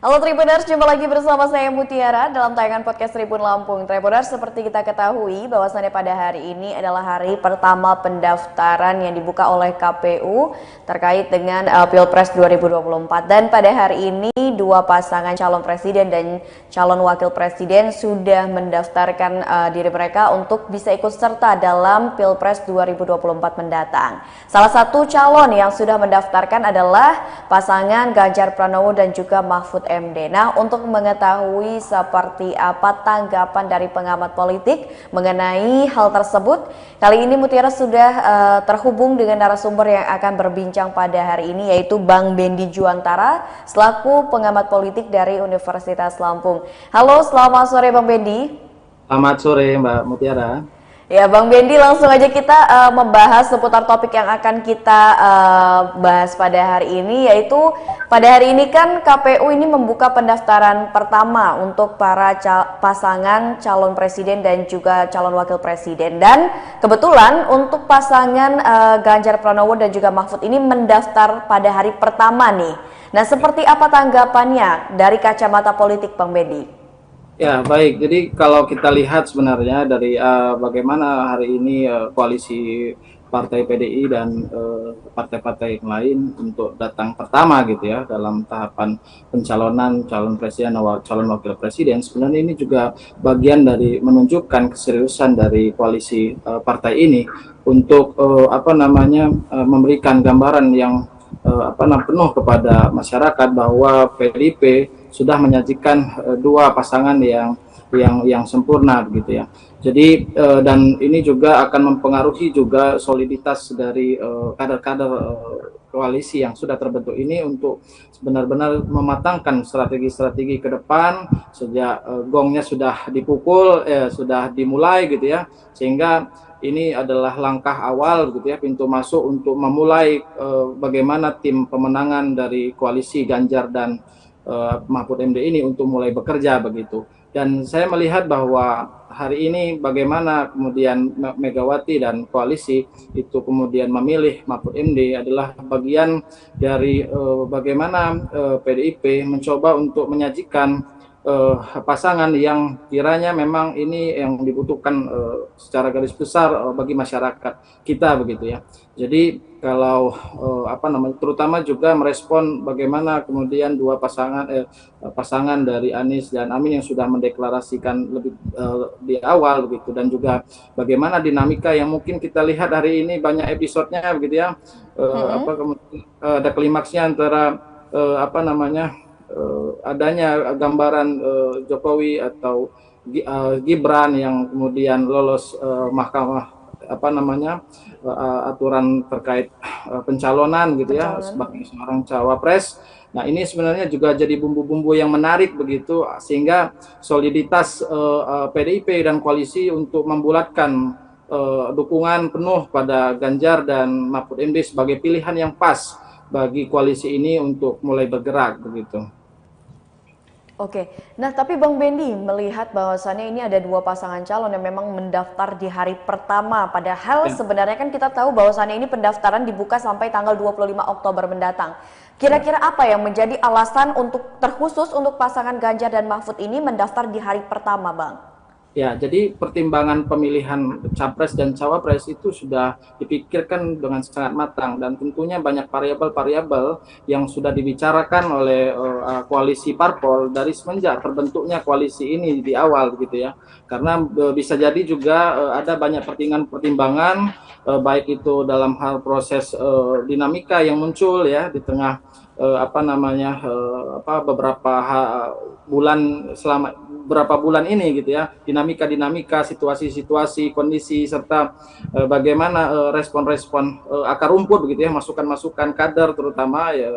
Halo Tribuners, jumpa lagi bersama saya Mutiara dalam tayangan podcast Tribun Lampung. Tribuners, seperti kita ketahui bahwasannya pada hari ini adalah hari pertama pendaftaran yang dibuka oleh KPU terkait dengan Pilpres 2024. Dan pada hari ini dua pasangan calon presiden dan calon wakil presiden sudah mendaftarkan diri mereka untuk bisa ikut serta dalam Pilpres 2024 mendatang. Salah satu calon yang sudah mendaftarkan adalah pasangan Ganjar Pranowo dan juga Mahfud MD. Nah, untuk mengetahui seperti apa tanggapan dari pengamat politik mengenai hal tersebut, kali ini Mutiara sudah terhubung dengan narasumber yang akan berbincang pada hari ini, yaitu Bang Bendi Juantara selaku pengamat politik dari Universitas Lampung. Halo, selamat sore Bang Bendi. Selamat sore Mbak Mutiara. Ya Bang Bendi, langsung aja kita membahas seputar topik yang akan kita bahas pada hari ini, yaitu pada hari ini kan KPU ini membuka pendaftaran pertama untuk para pasangan calon presiden dan juga calon wakil presiden, dan kebetulan untuk pasangan Ganjar Pranowo dan juga Mahfud ini mendaftar pada hari pertama nih. Nah, seperti apa tanggapannya dari kacamata politik Bang Bendi? Ya, baik. Jadi kalau kita lihat sebenarnya dari bagaimana hari ini koalisi Partai PDI dan partai-partai yang lain untuk datang pertama gitu ya dalam tahapan pencalonan calon presiden atau calon wakil presiden, sebenarnya ini juga bagian dari menunjukkan keseriusan dari koalisi partai ini untuk memberikan gambaran yang penuh kepada masyarakat bahwa PDIP sudah menyajikan dua pasangan yang sempurna begitu ya. Jadi dan ini juga akan mempengaruhi juga soliditas dari kader-kader koalisi yang sudah terbentuk ini untuk benar-benar mematangkan strategi-strategi ke depan sejak gongnya sudah dipukul, sudah dimulai gitu ya, sehingga ini adalah langkah awal gitu ya, pintu masuk untuk memulai bagaimana tim pemenangan dari koalisi Ganjar dan Mahfud MD ini untuk mulai bekerja begitu. Dan saya melihat bahwa hari ini bagaimana kemudian Megawati dan koalisi itu kemudian memilih Mahfud MD adalah bagian dari bagaimana PDIP mencoba untuk menyajikan pasangan yang kiranya memang ini yang dibutuhkan secara garis besar bagi masyarakat kita begitu ya. Jadi kalau terutama juga merespon bagaimana kemudian dua pasangan dari Anies dan Amin yang sudah mendeklarasikan lebih di awal begitu, dan juga bagaimana dinamika yang mungkin kita lihat hari ini banyak episodenya begitu ya. Kemudian ada klimaksnya antara adanya gambaran Jokowi atau Gibran yang kemudian lolos mahkamah aturan terkait pencalonan gitu ya sebagai seorang cawapres. Nah, ini sebenarnya juga jadi bumbu-bumbu yang menarik begitu, sehingga soliditas PDIP dan koalisi untuk membulatkan dukungan penuh pada Ganjar dan Mahfud MD sebagai pilihan yang pas bagi koalisi ini untuk mulai bergerak begitu. Oke, nah tapi Bang Bendi melihat bahwasannya ini ada dua pasangan calon yang memang mendaftar di hari pertama, padahal sebenarnya kan kita tahu bahwasannya ini pendaftaran dibuka sampai tanggal 25 Oktober mendatang. Kira-kira apa yang menjadi alasan untuk terkhusus untuk pasangan Ganjar dan Mahfud ini mendaftar di hari pertama, Bang? Ya, jadi pertimbangan pemilihan capres dan cawapres itu sudah dipikirkan dengan sangat matang, dan tentunya banyak variabel-variabel yang sudah dibicarakan oleh koalisi parpol dari semenjak terbentuknya koalisi ini di awal gitu ya. Karena bisa jadi juga ada banyak pertimbangan baik itu dalam hal proses dinamika yang muncul ya di tengah beberapa bulan selama berapa bulan ini gitu ya, dinamika situasi-situasi, kondisi, serta bagaimana respon-respon akar rumput begitu ya, masukan-masukan kader terutama ya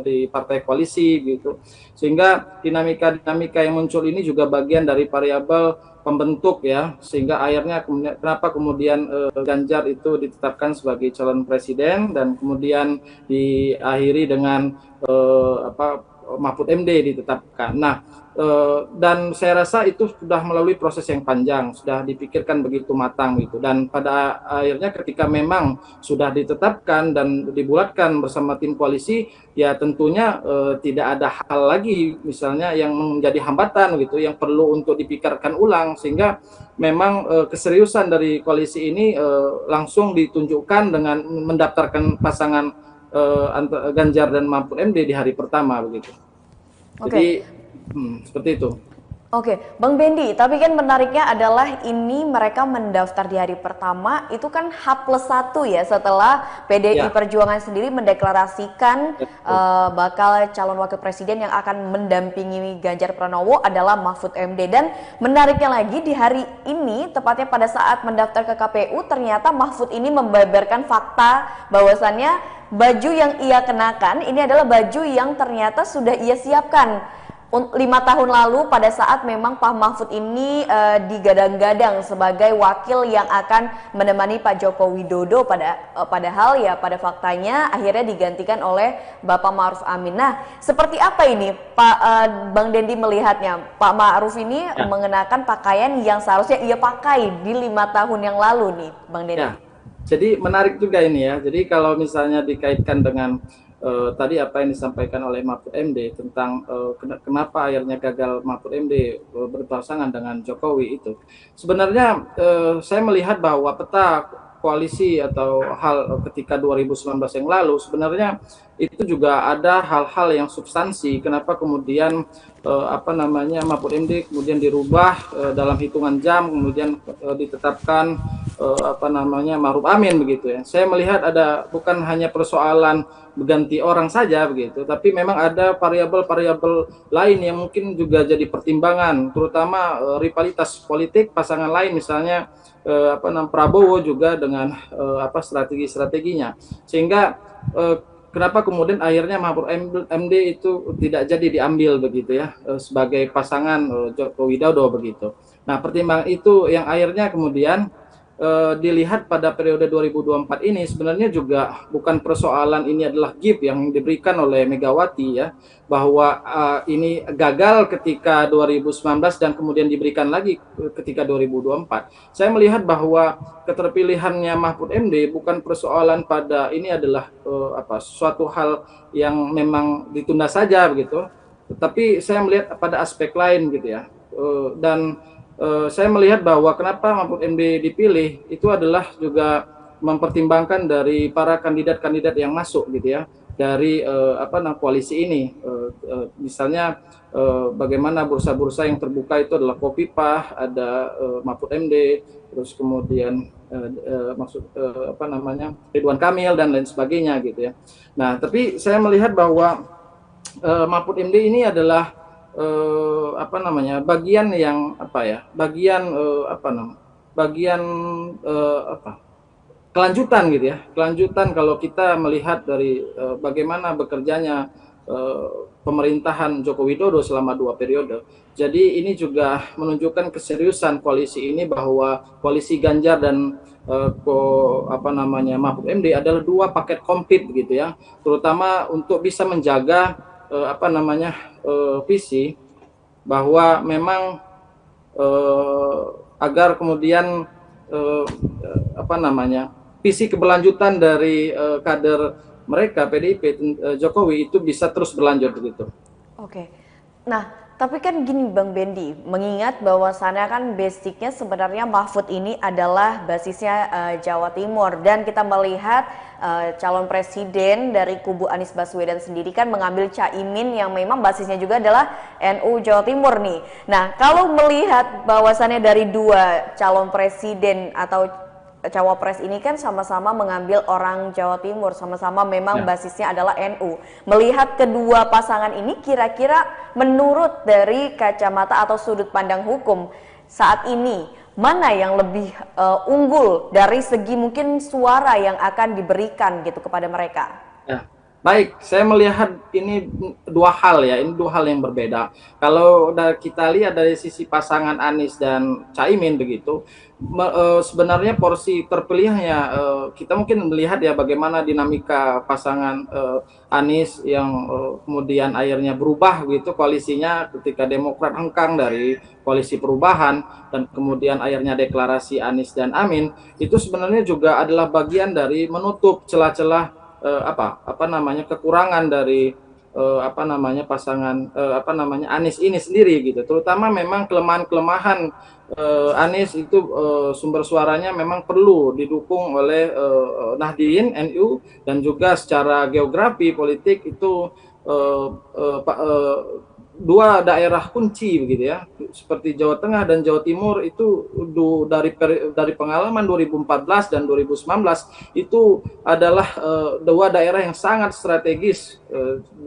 di partai koalisi gitu, sehingga dinamika yang muncul ini juga bagian dari variabel pembentuk ya, sehingga akhirnya kenapa kemudian Ganjar itu ditetapkan sebagai calon presiden dan kemudian diakhiri dengan Mahfud MD ditetapkan. Nah, dan saya rasa itu sudah melalui proses yang panjang, sudah dipikirkan begitu matang gitu. Dan pada akhirnya ketika memang sudah ditetapkan dan dibulatkan bersama tim koalisi, ya tentunya tidak ada hal lagi misalnya yang menjadi hambatan gitu, yang perlu untuk dipikirkan ulang, sehingga memang keseriusan dari koalisi ini langsung ditunjukkan dengan mendaftarkan pasangan Ganjar dan Mahfud MD di hari pertama begitu. Jadi seperti itu. Oke, Bang Bendi, tapi kan menariknya adalah ini mereka mendaftar di hari pertama itu kan H+1 ya, setelah PDI Perjuangan sendiri mendeklarasikan bakal calon wakil presiden yang akan mendampingi Ganjar Pranowo adalah Mahfud MD. Dan menariknya lagi di hari ini, tepatnya pada saat mendaftar ke KPU, ternyata Mahfud ini membeberkan fakta bahwasannya baju yang ia kenakan ini adalah baju yang ternyata sudah ia siapkan 5 tahun lalu pada saat memang Pak Mahfud ini digadang-gadang sebagai wakil yang akan menemani Pak Joko Widodo, padahal ya pada faktanya akhirnya digantikan oleh Bapak Ma'ruf Amin. Nah, seperti apa ini Pak Bang Dendi melihatnya? Pak Ma'ruf ini mengenakan pakaian yang seharusnya ia pakai di 5 tahun yang lalu nih, Bang Dendi. Jadi menarik juga ini ya. Jadi kalau misalnya dikaitkan dengan tadi apa yang disampaikan oleh Mahfud MD tentang kenapa akhirnya gagal Mahfud MD berpasangan dengan Jokowi itu. Sebenarnya saya melihat bahwa peta koalisi atau hal ketika 2019 yang lalu sebenarnya itu juga ada hal-hal yang substansi. Kenapa kemudian Mahfud MD kemudian dirubah dalam hitungan jam, kemudian ditetapkan Ma'ruf Amin begitu ya. Saya melihat ada bukan hanya persoalan berganti orang saja begitu, tapi memang ada variabel-variabel lain yang mungkin juga jadi pertimbangan, terutama rivalitas politik pasangan lain, misalnya Prabowo juga dengan strategi-strateginya, sehingga kenapa kemudian akhirnya Mahfud MD itu tidak jadi diambil begitu ya sebagai pasangan Joko Widodo begitu. Nah, pertimbangan itu yang akhirnya kemudian dilihat pada periode 2024 ini sebenarnya juga bukan persoalan ini adalah gift yang diberikan oleh Megawati ya, bahwa ini gagal ketika 2019 dan kemudian diberikan lagi ketika 2024. Saya melihat bahwa keterpilihannya Mahfud MD bukan persoalan pada ini adalah suatu hal yang memang ditunda saja begitu, tetapi saya melihat pada aspek lain gitu ya. Dan saya melihat bahwa kenapa Mahfud MD dipilih itu adalah juga mempertimbangkan dari para kandidat-kandidat yang masuk gitu ya dari koalisi ini. Misalnya bagaimana bursa-bursa yang terbuka itu adalah Khofifah, ada Mahfud MD, terus kemudian Ridwan Kamil dan lain sebagainya gitu ya. Nah, tapi saya melihat bahwa Mahfud MD ini adalah bagian yang kelanjutan gitu ya, kelanjutan kalau kita melihat dari bagaimana bekerjanya pemerintahan Joko Widodo selama 2 periode. Jadi ini juga menunjukkan keseriusan koalisi ini, bahwa koalisi Ganjar dan Mahfud MD adalah 2 paket komplit gitu ya, terutama untuk bisa menjaga visi bahwa memang agar kemudian visi keberlanjutan dari kader mereka PDIP Jokowi itu bisa terus berlanjut begitu. Oke. Nah, tapi kan gini Bang Bendi, mengingat bahwasannya kan basicnya sebenarnya Mahfud ini adalah basisnya Jawa Timur, dan kita melihat calon presiden dari kubu Anies Baswedan sendiri kan mengambil Caimin yang memang basisnya juga adalah NU Jawa Timur nih. Nah, kalau melihat bahwasannya dari 2 calon presiden atau cawapres ini kan sama-sama mengambil orang Jawa Timur, sama-sama memang basisnya adalah NU. Melihat kedua pasangan ini, kira-kira menurut dari kacamata atau sudut pandang hukum saat ini, mana yang lebih unggul dari segi mungkin suara yang akan diberikan gitu kepada mereka? Baik, saya melihat ini dua hal ya, ini dua hal yang berbeda. Kalau kita lihat dari sisi pasangan Anies dan Caimin begitu, sebenarnya porsi terpilihnya kita mungkin melihat ya bagaimana dinamika pasangan Anies yang kemudian akhirnya berubah gitu koalisinya ketika Demokrat hengkang dari koalisi perubahan dan kemudian akhirnya deklarasi Anies dan Amin itu sebenarnya juga adalah bagian dari menutup celah-celah apa namanya kekurangan dari apa namanya pasangan apa namanya Anies ini sendiri gitu, terutama memang kelemahan-kelemahan Anies itu sumber suaranya memang perlu didukung oleh Nahdien NU dan juga secara geografi politik itu uh, uh, uh, dua daerah kunci begitu ya, seperti Jawa Tengah dan Jawa Timur itu dari pengalaman 2014 dan 2019 itu adalah dua daerah yang sangat strategis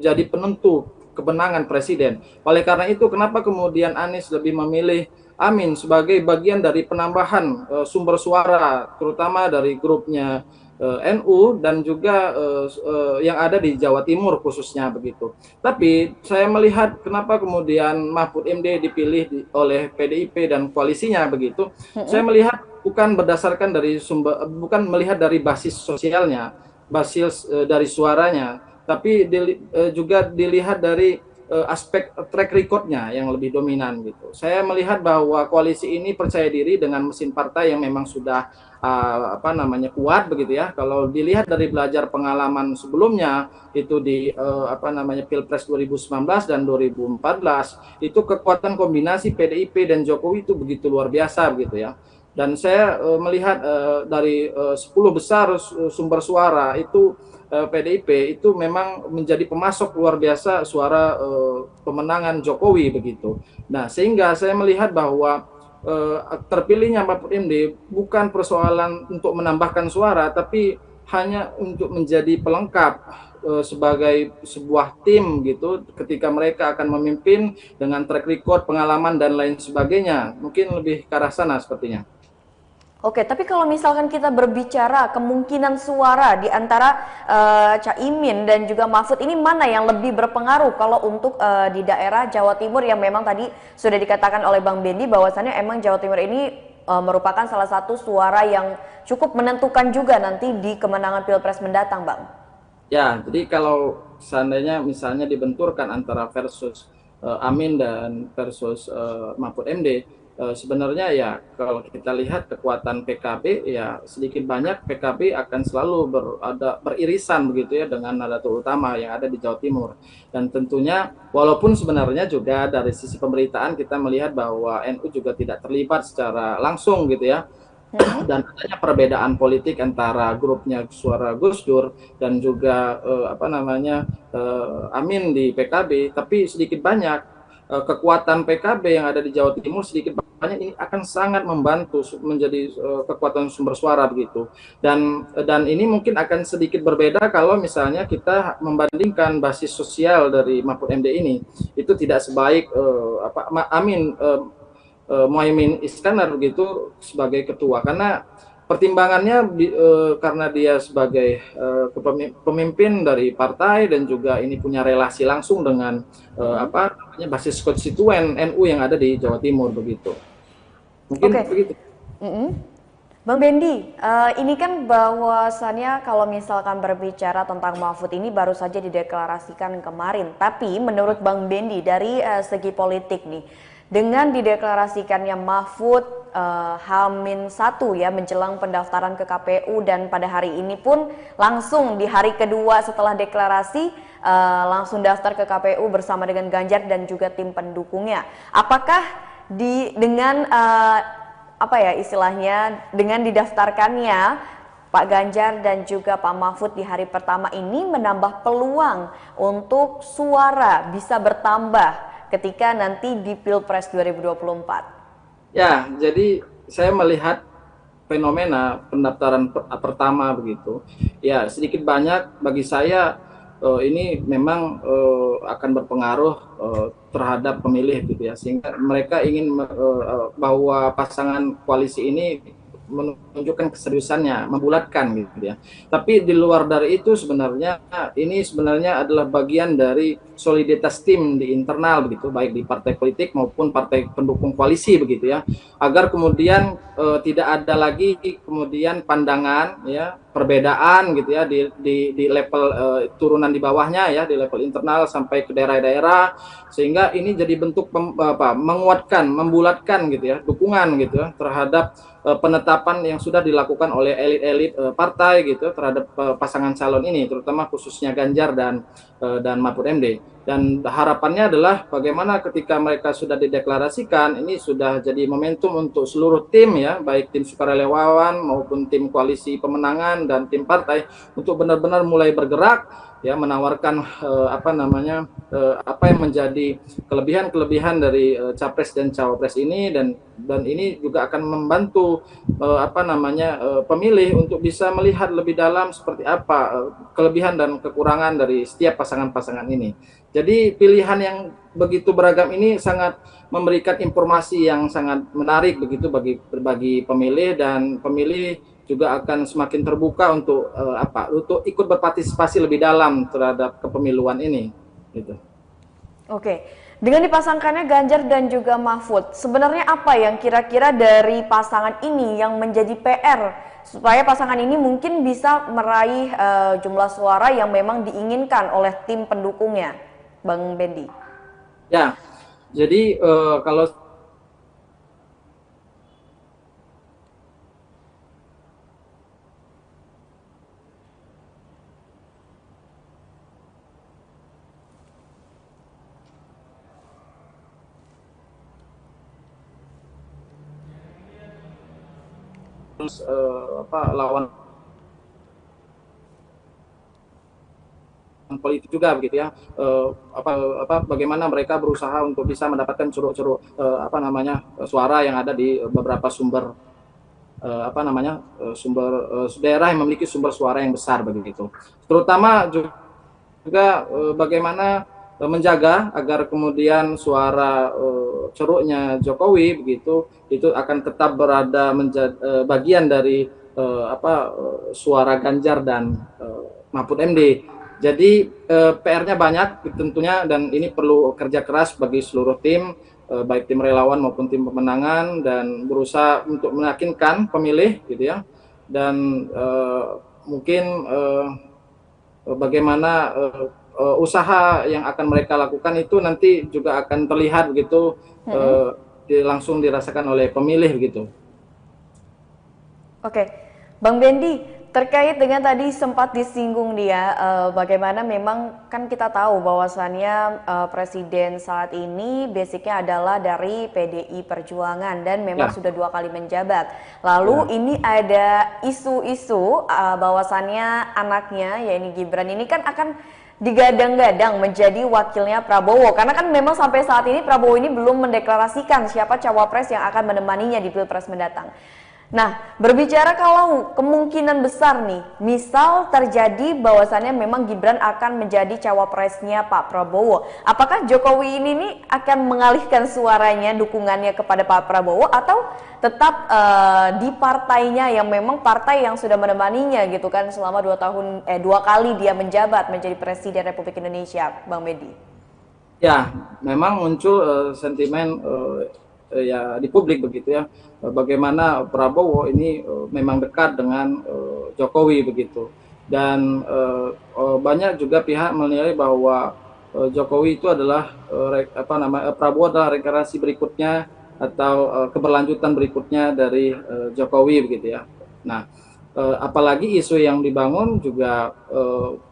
jadi penentu kemenangan presiden. Oleh karena itu kenapa kemudian Anies lebih memilih Amin sebagai bagian dari penambahan sumber suara terutama dari grupnya NU dan juga yang ada di Jawa Timur khususnya begitu. Tapi saya melihat kenapa kemudian Mahfud MD dipilih oleh PDIP dan koalisinya begitu. Saya melihat bukan berdasarkan dari sumber, bukan melihat dari basis sosialnya, basis dari suaranya, tapi juga dilihat dari aspek track recordnya yang lebih dominan gitu. Saya melihat bahwa koalisi ini percaya diri dengan mesin partai yang memang sudah apa namanya kuat begitu ya. Kalau dilihat dari belajar pengalaman sebelumnya itu di apa namanya Pilpres 2019 dan 2014 itu kekuatan kombinasi PDIP dan Jokowi itu begitu luar biasa begitu ya. Dan saya melihat dari 10 besar sumber suara itu PDIP itu memang menjadi pemasok luar biasa suara pemenangan Jokowi begitu. Nah, sehingga saya melihat bahwa terpilihnya Mahfud MD bukan persoalan untuk menambahkan suara, tapi hanya untuk menjadi pelengkap sebagai sebuah tim gitu ketika mereka akan memimpin dengan track record, pengalaman dan lain sebagainya. Mungkin lebih ke arah sana sepertinya. Oke, tapi kalau misalkan kita berbicara kemungkinan suara di antara Caimin dan juga Mahfud ini mana yang lebih berpengaruh kalau untuk di daerah Jawa Timur yang memang tadi sudah dikatakan oleh Bang Bendi bahwasannya emang Jawa Timur ini merupakan salah satu suara yang cukup menentukan juga nanti di kemenangan Pilpres mendatang, Bang. Ya, jadi kalau seandainya misalnya dibenturkan antara versus Amin dan versus Mahfud MD, sebenarnya ya kalau kita lihat kekuatan PKB ya sedikit banyak PKB akan selalu beririsan begitu ya dengan Nahdlatul Ulama yang ada di Jawa Timur. Dan tentunya walaupun sebenarnya juga dari sisi pemberitaan kita melihat bahwa NU juga tidak terlibat secara langsung gitu ya, dan adanya perbedaan politik antara grupnya suara Gus Dur dan juga apa namanya Amin di PKB, tapi sedikit banyak kekuatan PKB yang ada di Jawa Timur sedikit banyak ini akan sangat membantu menjadi kekuatan sumber suara begitu. Dan ini mungkin akan sedikit berbeda kalau misalnya kita membandingkan basis sosial dari Mahfud MD ini itu tidak sebaik Amin Muhaimin Iskandar begitu sebagai ketua, karena pertimbangannya karena dia sebagai pemimpin dari partai dan juga ini punya relasi langsung dengan apa namanya basis konstituen NU yang ada di Jawa Timur begitu. Mungkin begitu. Bang Bendi, ini kan bahwasannya kalau misalkan berbicara tentang Mahfud ini baru saja dideklarasikan kemarin. Tapi menurut Bang Bendi dari segi politik nih, dengan dideklarasikannya Mahfud H-1 ya menjelang pendaftaran ke KPU dan pada hari ini pun langsung di hari kedua setelah deklarasi langsung daftar ke KPU bersama dengan Ganjar dan juga tim pendukungnya. Apakah dengan apa ya istilahnya dengan didaftarkannya Pak Ganjar dan juga Pak Mahfud di hari pertama ini menambah peluang untuk suara bisa bertambah ketika nanti di Pilpres 2024? Ya, jadi saya melihat fenomena pendaftaran pertama begitu. Ya, sedikit banyak bagi saya ini memang akan berpengaruh terhadap pemilih gitu ya, sehingga mereka ingin bahwa pasangan koalisi ini menunjukkan keseriusannya, membulatkan gitu ya. Tapi di luar dari itu sebenarnya ini sebenarnya adalah bagian dari soliditas tim di internal begitu, baik di partai politik maupun partai pendukung koalisi begitu ya, agar kemudian tidak ada lagi kemudian pandangan ya perbedaan gitu ya di level turunan di bawahnya ya, di level internal sampai ke daerah-daerah, sehingga ini jadi bentuk menguatkan, membulatkan gitu ya dukungan gitu ya terhadap penetapan yang sudah dilakukan oleh elit-elit partai gitu terhadap pasangan calon ini, terutama khususnya Ganjar dan Mahfud MD. Dan harapannya adalah bagaimana ketika mereka sudah dideklarasikan, ini sudah jadi momentum untuk seluruh tim ya, baik tim sukarelawan maupun tim koalisi pemenangan dan tim partai untuk benar-benar mulai bergerak ya, menawarkan apa yang menjadi kelebihan-kelebihan dari capres dan cawapres ini, dan ini juga akan membantu pemilih untuk bisa melihat lebih dalam seperti apa kelebihan dan kekurangan dari setiap pasangan-pasangan ini. Jadi pilihan yang begitu beragam ini sangat memberikan informasi yang sangat menarik begitu bagi pemilih, dan pemilih juga akan semakin terbuka untuk untuk ikut berpartisipasi lebih dalam terhadap kepemiluan ini gitu. Oke, dengan dipasangkannya Ganjar dan juga Mahfud, sebenarnya apa yang kira-kira dari pasangan ini yang menjadi PR supaya pasangan ini mungkin bisa meraih jumlah suara yang memang diinginkan oleh tim pendukungnya, Bang Bendi? Ya, jadi kalau lawan politik juga begitu ya, bagaimana mereka berusaha untuk bisa mendapatkan ceruk-ceruk suara yang ada di beberapa sumber daerah yang memiliki sumber suara yang besar begitu. Terutama juga bagaimana menjaga agar kemudian suara ceruknya Jokowi begitu itu akan tetap berada menjadi bagian dari suara Ganjar dan Mahfud MD. Jadi PR-nya banyak tentunya, dan ini perlu kerja keras bagi seluruh tim, baik tim relawan maupun tim pemenangan, dan berusaha untuk meyakinkan pemilih gitu ya. Dan mungkin bagaimana usaha yang akan mereka lakukan itu nanti juga akan terlihat begitu, langsung dirasakan oleh pemilih gitu. Oke, Bang Bendi, terkait dengan tadi sempat disinggung dia, bagaimana memang kan kita tahu bahwasannya presiden saat ini basicnya adalah dari PDI Perjuangan dan memang sudah 2 kali menjabat. Lalu ini ada isu-isu bahwasannya anaknya, yaitu Gibran ini kan akan digadang-gadang menjadi wakilnya Prabowo, karena kan memang sampai saat ini Prabowo ini belum mendeklarasikan siapa cawapres yang akan menemaninya di Pilpres mendatang. Nah, berbicara kalau kemungkinan besar nih, misal terjadi bahwasannya memang Gibran akan menjadi cawapresnya Pak Prabowo, apakah Jokowi ini nih akan mengalihkan suaranya, dukungannya kepada Pak Prabowo, atau tetap di partainya yang memang partai yang sudah menemaninya gitu kan selama 2 kali dia menjabat menjadi Presiden Republik Indonesia, Bang Medi? Ya, memang muncul sentimen ya di publik begitu ya, bagaimana Prabowo ini memang dekat dengan Jokowi begitu, dan banyak juga pihak menilai bahwa Jokowi itu adalah Prabowo adalah reinkarnasi berikutnya atau keberlanjutan berikutnya dari Jokowi begitu ya. Nah, apalagi isu yang dibangun juga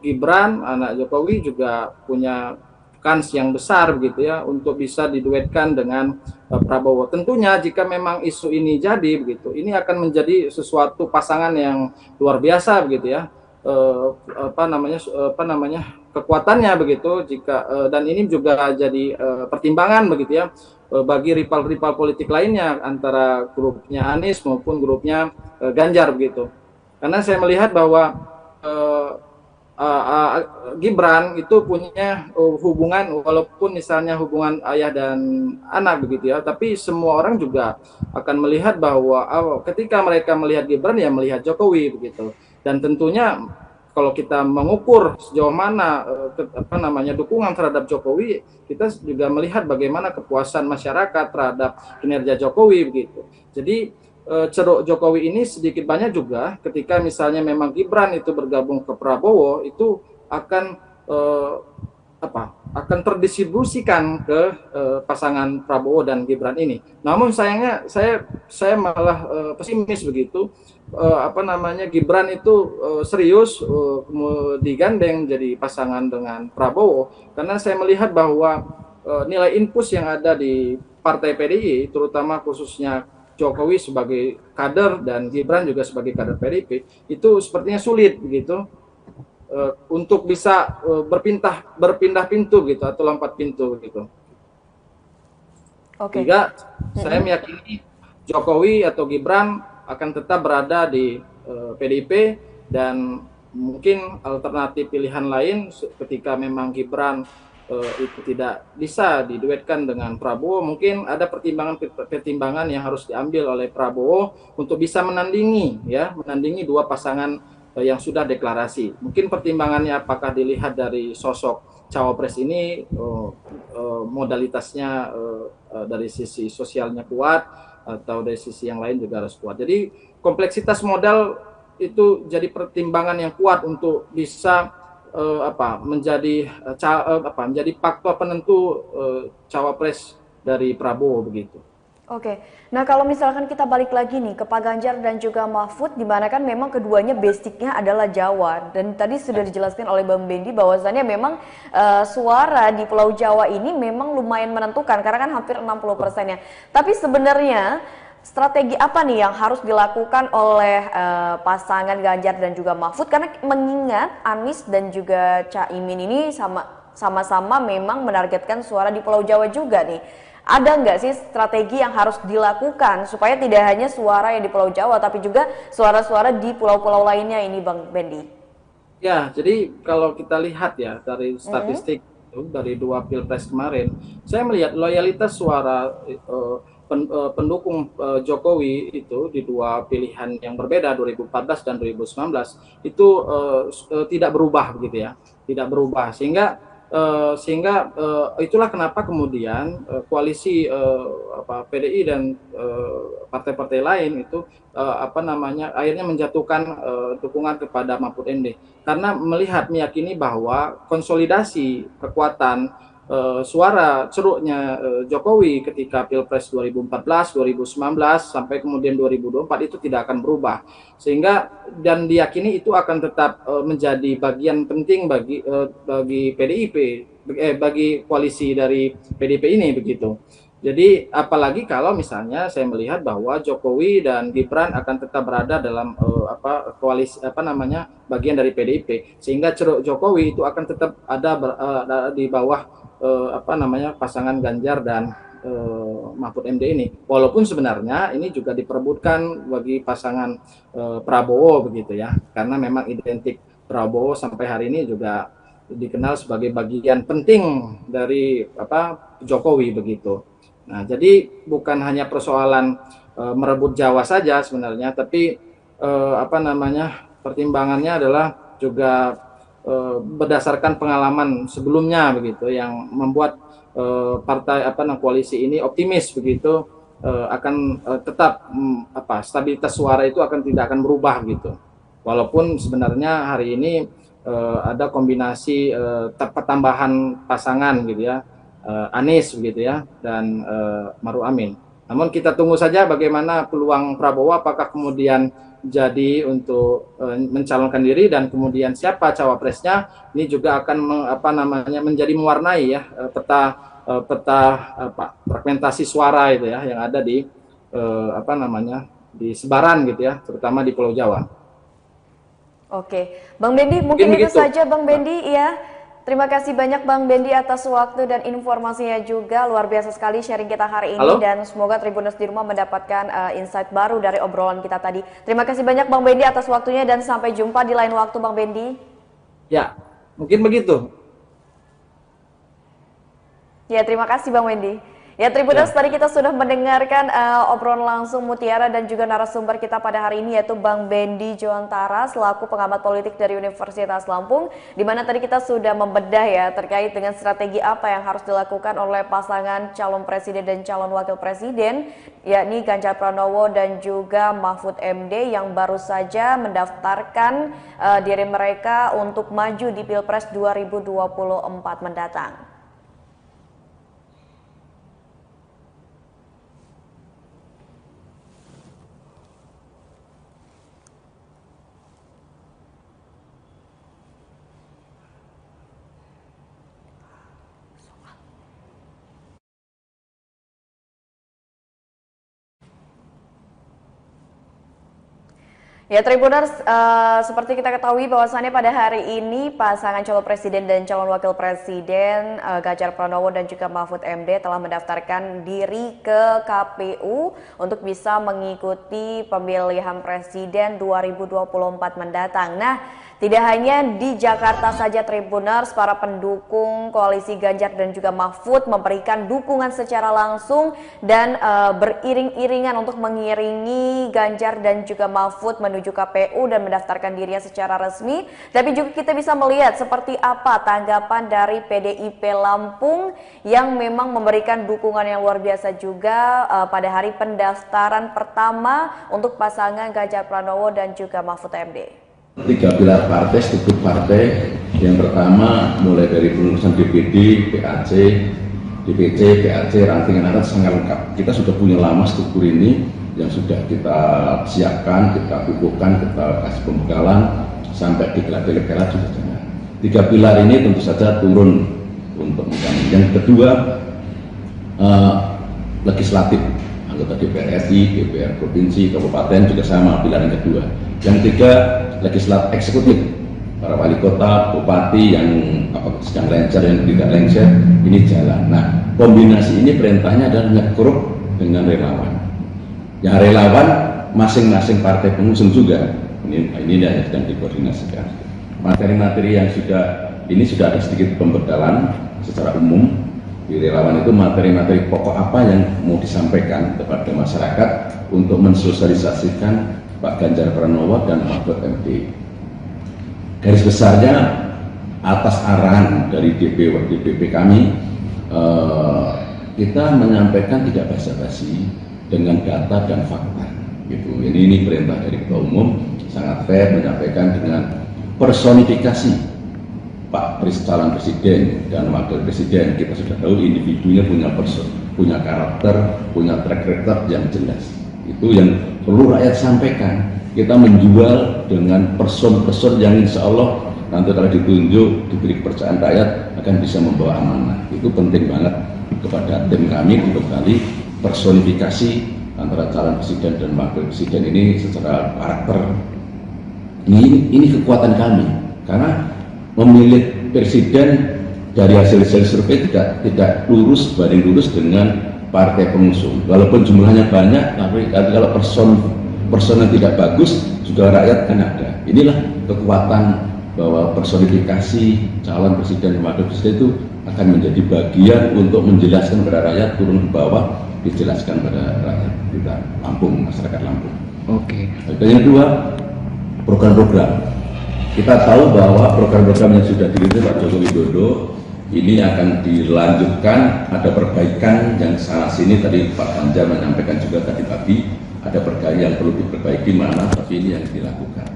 Gibran anak Jokowi juga punya kans yang besar begitu ya untuk bisa diduetkan dengan Prabowo. Tentunya jika memang isu ini jadi begitu, ini akan menjadi sesuatu pasangan yang luar biasa begitu ya. Kekuatannya begitu, jika dan ini juga jadi pertimbangan begitu ya bagi rival-rival politik lainnya antara grupnya Anies maupun grupnya Ganjar begitu. Karena saya melihat bahwa Gibran itu punya hubungan, walaupun misalnya hubungan ayah dan anak begitu ya, tapi semua orang juga akan melihat bahwa ketika mereka melihat Gibran ya melihat Jokowi begitu. Dan tentunya kalau kita mengukur sejauh mana dukungan terhadap Jokowi, kita juga melihat bagaimana kepuasan masyarakat terhadap kinerja Jokowi begitu. Jadi ceruk Jokowi ini sedikit banyak juga ketika misalnya memang Gibran itu bergabung ke Prabowo, itu akan akan terdistribusikan ke pasangan Prabowo dan Gibran ini. Namun sayangnya saya malah pesimis begitu. Gibran itu serius digandeng jadi pasangan dengan Prabowo, karena saya melihat bahwa nilai input yang ada di Partai PDI, terutama khususnya Jokowi sebagai kader dan Gibran juga sebagai kader PDIP, itu sepertinya sulit begitu untuk bisa berpindah pintu gitu atau lompat pintu gitu. Sehingga saya meyakini Jokowi atau Gibran akan tetap berada di PDIP, dan mungkin alternatif pilihan lain ketika memang Gibran itu tidak bisa diduetkan dengan Prabowo, mungkin ada pertimbangan yang harus diambil oleh Prabowo untuk bisa menandingi dua pasangan yang sudah deklarasi. Mungkin pertimbangannya apakah dilihat dari sosok cawapres ini, modalitasnya dari sisi sosialnya kuat, atau dari sisi yang lain juga harus kuat. Jadi kompleksitas modal itu jadi pertimbangan yang kuat untuk bisa menjadi faktor penentu cawapres dari Prabowo begitu. Oke, nah kalau misalkan kita balik lagi nih ke Pak Ganjar dan juga Mahfud, di mana kan memang keduanya basicnya adalah Jawa, dan tadi sudah dijelaskan oleh Bang Bendi bahwasannya memang suara di Pulau Jawa ini memang lumayan menentukan karena kan hampir 60%-nya. Tapi sebenarnya strategi apa nih yang harus dilakukan oleh pasangan Ganjar dan juga Mahfud, karena mengingat Anies dan juga Caimin ini sama-sama memang menargetkan suara di Pulau Jawa juga nih. Ada nggak sih strategi yang harus dilakukan supaya tidak hanya suara yang di Pulau Jawa tapi juga suara-suara di pulau-pulau lainnya ini, Bang Bendi? Ya, jadi kalau kita lihat ya dari statistik dari 2 Pilpres kemarin, saya melihat loyalitas suara pendukung Jokowi itu di 2 pilihan yang berbeda 2014 dan 2019 itu tidak berubah begitu ya, tidak berubah, sehingga itulah kenapa kemudian koalisi PDI dan partai-partai lain itu akhirnya menjatuhkan dukungan kepada Mahfud MD, karena meyakini bahwa konsolidasi kekuatan suara ceruknya Jokowi ketika Pilpres 2014, 2019 sampai kemudian 2024 itu tidak akan berubah, sehingga dan diyakini itu akan tetap menjadi bagian penting bagi PDIP, bagi koalisi dari PDIP ini begitu. Jadi apalagi kalau misalnya saya melihat bahwa Jokowi dan Gibran akan tetap berada dalam koalisi bagian dari PDIP, sehingga ceruk Jokowi itu akan tetap ada di bawah pasangan Ganjar dan Mahfud MD ini, walaupun sebenarnya ini juga diperebutkan bagi pasangan Prabowo begitu ya, karena memang identik Prabowo sampai hari ini juga dikenal sebagai bagian penting dari Jokowi begitu. Nah, jadi bukan hanya persoalan merebut Jawa saja sebenarnya, tapi pertimbangannya adalah juga berdasarkan pengalaman sebelumnya begitu yang membuat partai koalisi ini optimis begitu akan tetap stabilitas suara itu tidak akan berubah gitu. Walaupun sebenarnya hari ini ada kombinasi tambahan pasangan gitu ya, Anies begitu ya, dan Maruf Amin. Namun kita tunggu saja bagaimana peluang Prabowo, apakah kemudian jadi untuk mencalonkan diri dan kemudian siapa cawapresnya, ini juga akan menjadi mewarnai ya peta fragmentasi suara itu ya yang ada di di sebaran gitu ya, terutama di Pulau Jawa. Oke, Bang Bendi, mungkin itu saja Bang Bendi ya. Terima kasih banyak Bang Bendi atas waktu dan informasinya juga, luar biasa sekali sharing kita hari ini. Halo? Dan semoga Tribuners di rumah mendapatkan insight baru dari obrolan kita tadi. Terima kasih banyak Bang Bendi atas waktunya dan sampai jumpa di lain waktu Bang Bendi. Ya, mungkin begitu. Ya, terima kasih Bang Wendy. Ya, Tribuners, Ya. tadi kita sudah mendengarkan obrolan langsung Mutiara dan juga narasumber kita pada hari ini, yaitu Bang Bendy Joantara selaku pengamat politik dari Universitas Lampung, di mana tadi kita sudah membedah ya terkait dengan strategi apa yang harus dilakukan oleh pasangan calon presiden dan calon wakil presiden, yakni Ganjar Pranowo dan juga Mahfud MD yang baru saja mendaftarkan diri mereka untuk maju di Pilpres 2024 mendatang. Ya, Tribuners, seperti kita ketahui bahwasannya pada hari ini pasangan calon presiden dan calon wakil presiden Ganjar Pranowo dan juga Mahfud MD telah mendaftarkan diri ke KPU untuk bisa mengikuti pemilihan presiden 2024 mendatang. Nah, tidak hanya di Jakarta saja Tribuners, para pendukung koalisi Ganjar dan juga Mahfud memberikan dukungan secara langsung dan beriring-iringan untuk mengiringi Ganjar dan juga Mahfud menuju KPU dan mendaftarkan dirinya secara resmi. Tapi juga kita bisa melihat seperti apa tanggapan dari PDIP Lampung yang memang memberikan dukungan yang luar biasa juga pada hari pendaftaran pertama untuk pasangan Ganjar Pranowo dan juga Mahfud MD. 3 pilar partai, struktur partai. Yang pertama mulai dari pengurusan DPD, PAC, DPC, PAC, rantingan atas sangat lengkap. Kita sudah punya lama struktur ini yang sudah kita siapkan, kita kukuhkan, kita kasih pembekalan sampai di pilar sudah jalan. 3 pilar ini tentu saja turun untuk menjamin. Yang kedua, legislatif, anggota DPR RI, DPR provinsi, kabupaten juga sama pilar yang kedua. Yang ketiga, legislatif eksekutif, para wali kota, bupati yang sedang lengser, yang tidak lengser, ini jalan. Nah, kombinasi ini perintahnya adalah nyekrup dengan relawan. Yang relawan masing-masing partai pengusung juga. Ini yang sedang dikoordinasikan. Materi-materi yang ini sudah ada sedikit pembekalan secara umum. Di relawan itu materi-materi pokok apa yang mau disampaikan kepada masyarakat untuk mensosialisasikan Pak Ganjar Pranowo dan Mahfud MD. Garis besarnya atas arahan dari DPP kami, kita menyampaikan tidak basa-basi dengan data dan fakta. Gitu. Ini perintah dari Ketua Umum, sangat fair menyampaikan dengan personifikasi Pak calon presiden dan wakil presiden. Kita sudah tahu individunya punya karakter, punya track record yang jelas. Itu yang perlu rakyat sampaikan. Kita menjual dengan person-person yang insya Allah nanti kalau ditunjuk, diberi kepercayaan rakyat akan bisa membawa amanah. Itu penting banget kepada tim kami untuk kali personifikasi antara calon presiden dan wakil presiden ini secara karakter. Ini kekuatan kami karena memilih presiden dari hasil survei tidak lurus banding lurus dengan partai pengusung. Walaupun jumlahnya banyak, tapi kalau person yang tidak bagus juga rakyat kan ada. Inilah kekuatan bahwa personifikasi calon presiden dan wakil presiden itu akan menjadi bagian untuk menjelaskan kepada rakyat turun ke bawah, dijelaskan pada rakyat kita Lampung, masyarakat Lampung. Oke. Yang kedua, program-program. Kita tahu bahwa program-program yang sudah dirintis Pak Joko Widodo ini akan dilanjutkan, ada perbaikan yang sana sini. Tadi Pak Ganjar menyampaikan juga tadi pagi ada perbaikan yang perlu diperbaiki mana, tapi ini yang dilakukan.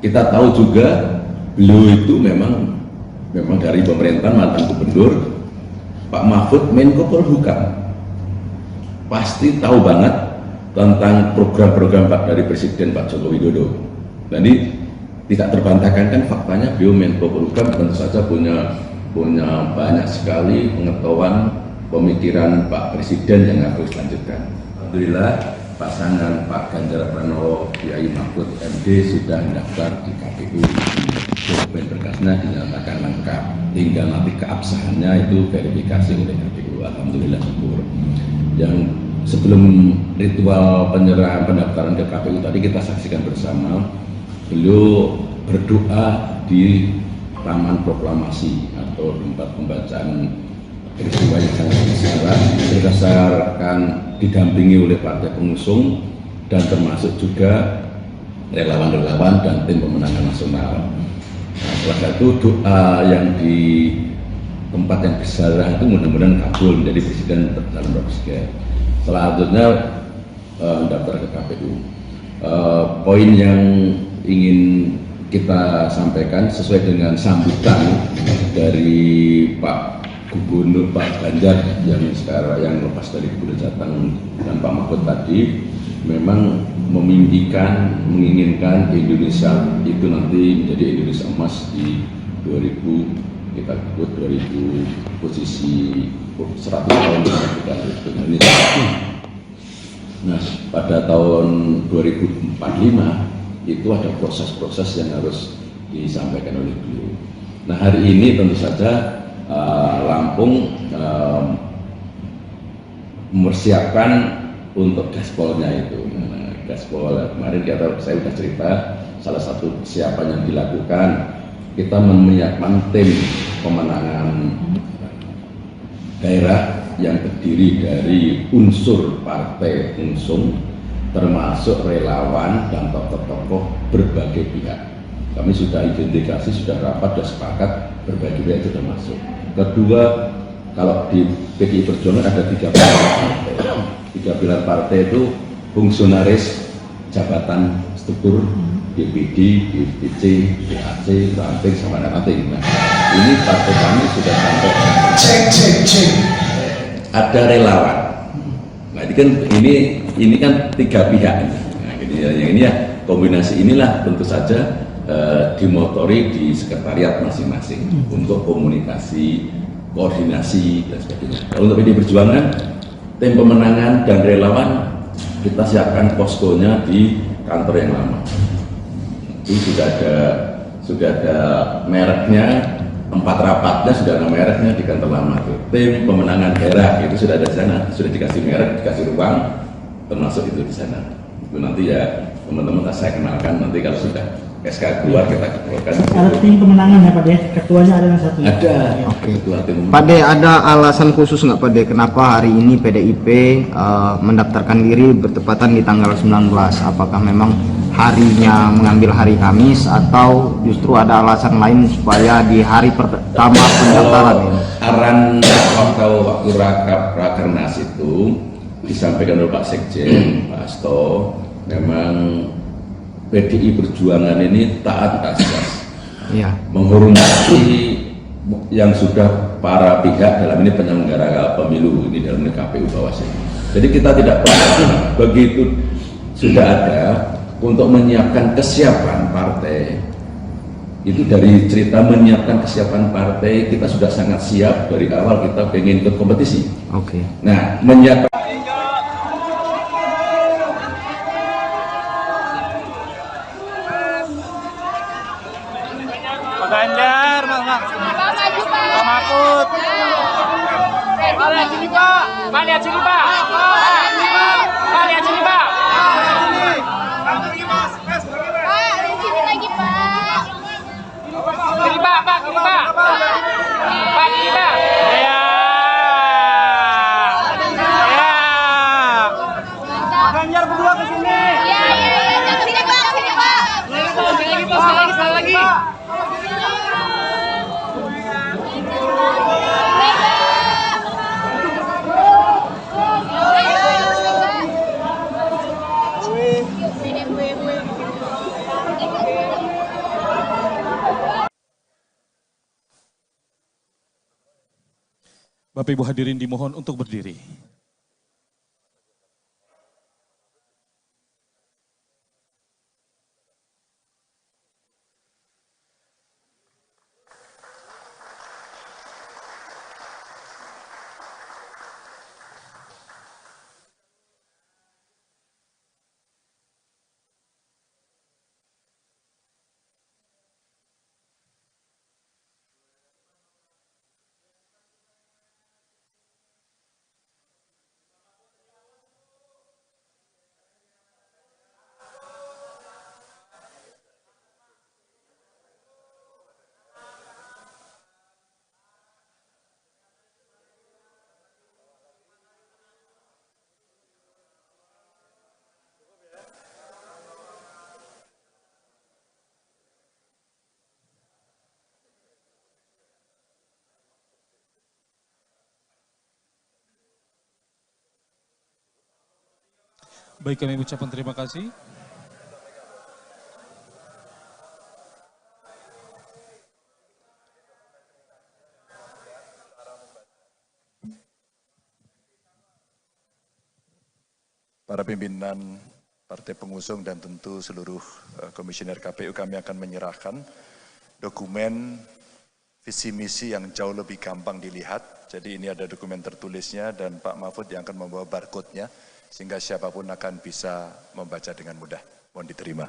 Kita tahu juga beliau itu memang dari pemerintahan mantan gubernur. Pak Mahfud Menko Polhukam pasti tahu banget tentang program-program Pak dari Presiden Pak Joko Widodo. Dan ini tidak terbantahkan kan faktanya beliau Menko Polhukam tentu saja punya banyak sekali pengetahuan pemikiran Pak Presiden yang harus dilanjutkan. Alhamdulillah pasangan Pak Ganjar Pranowo Kiai Mahfud MD sudah mendaftar di KPU. Dokumen berkasnya dinyatakan lengkap, tinggal nanti keabsahannya itu verifikasi oleh KPU. Alhamdulillah syukur. Yang sebelum ritual penyerahan pendaftaran ke KPU tadi kita saksikan bersama, beliau berdoa di Taman Proklamasi atau tempat pembacaan peristiwa yang sangat bersejarah, berdasarkan didampingi oleh partai pengusung dan termasuk juga relawan-relawan dan tim pemenangan nasional. Nah, salah satu doa yang di tempat yang bersejarah itu mudah-mudahan kabul menjadi presiden calon presiden. Selanjutnya daftar ke KPU. Poin yang ingin kita sampaikan sesuai dengan sambutan dari Pak Gubernur Pak Ganjar yang sekarang yang lepas dari Gubernur Jateng dan Pak Mahfud tadi, memang memimpikan, menginginkan Indonesia itu nanti menjadi Indonesia emas di 2000, kita sebut 2000 posisi 100 tahun kemerdekaan Republik Indonesia. Nah, pada tahun 2045 itu ada proses-proses yang harus disampaikan oleh beliau. Nah, hari ini tentu saja Lampung mempersiapkan untuk gaspolnya itu. Nah, gaspol kemarin saya sudah cerita, salah satu persiapan yang dilakukan, kita menyiapkan tim pemenangan daerah yang terdiri dari unsur partai pengusung, termasuk relawan dan tokoh-tokoh berbagai pihak. Kami sudah identifikasi, sudah rapat, sudah sepakat, berbagai pihak itu termasuk. Kedua, kalau di PDI Perjuangan ada 3 pilar partai. 3 pilar partai itu fungsionaris, jabatan struktur, DPD, DPC, DAC, ranting, sama ranting. Nah, ini partai kami sudah sampai cek. Ada relawan. Nah, ini kan 3 pihak. Nah, yang ini ya kombinasi inilah tentu saja dimotori di sekretariat masing-masing untuk komunikasi, koordinasi dan sebagainya. Kalau untuk PDI Perjuangan, tim pemenangan dan relawan kita siapkan poskonya di kantor yang lama. Itu sudah ada mereknya, 4 rapatnya sudah ada mereknya di kantor lama itu. Tim pemenangan daerah itu sudah ada di sana, sudah dikasih merek, dikasih ruang, termasuk itu di sana. Itu nanti ya teman-teman saya kenalkan nanti kalau sudah SK keluar kita keluarkan. Ada tim pemenangan ya Pak De? Ketuanya ada yang satu. Ada. Oke. Ketua tim. Pak De, ada alasan khusus nggak Pak De kenapa hari ini PDIP mendaftarkan diri bertepatan di tanggal 19? Apakah memang harinya mengambil hari Kamis atau justru ada alasan lain supaya di hari pertama pendaftaran ini? Aran waktu rakernas itu disampaikan oleh Pak Sekjen, Pak Hasto, memang PDI Perjuangan ini taat asas, Iya. menghormati yang sudah para pihak dalam ini penyelenggara pemilu ini dalam ini KPU Bawaslu. Jadi kita tidak pernah begitu sudah ada untuk menyiapkan kesiapan partai. Itu dari cerita menyiapkan kesiapan partai, kita sudah sangat siap dari awal, kita pengen ikut kompetisi. Oke. Nah, menyiapkan Pak Ganjar, Pak Mahfud. Pak lihat sini Pak. Pak lihat sini Pak. Pak lihat sini Pak. Kiri Pak, Pak, kiri Pak. Pak, kiri Pak. Ya. Ya. Pak Ganjar berdua ke sini. Sini Pak, sini Pak. Sekali lagi. Bapak Ibu hadirin dimohon untuk berdiri. Baik, kami ucapkan terima kasih. Para pimpinan partai pengusung dan tentu seluruh komisioner KPU, kami akan menyerahkan dokumen visi misi yang jauh lebih gampang dilihat. Jadi ini ada dokumen tertulisnya dan Pak Mahfud yang akan membawa barcode-nya sehingga siapapun akan bisa membaca dengan mudah. Mohon diterima.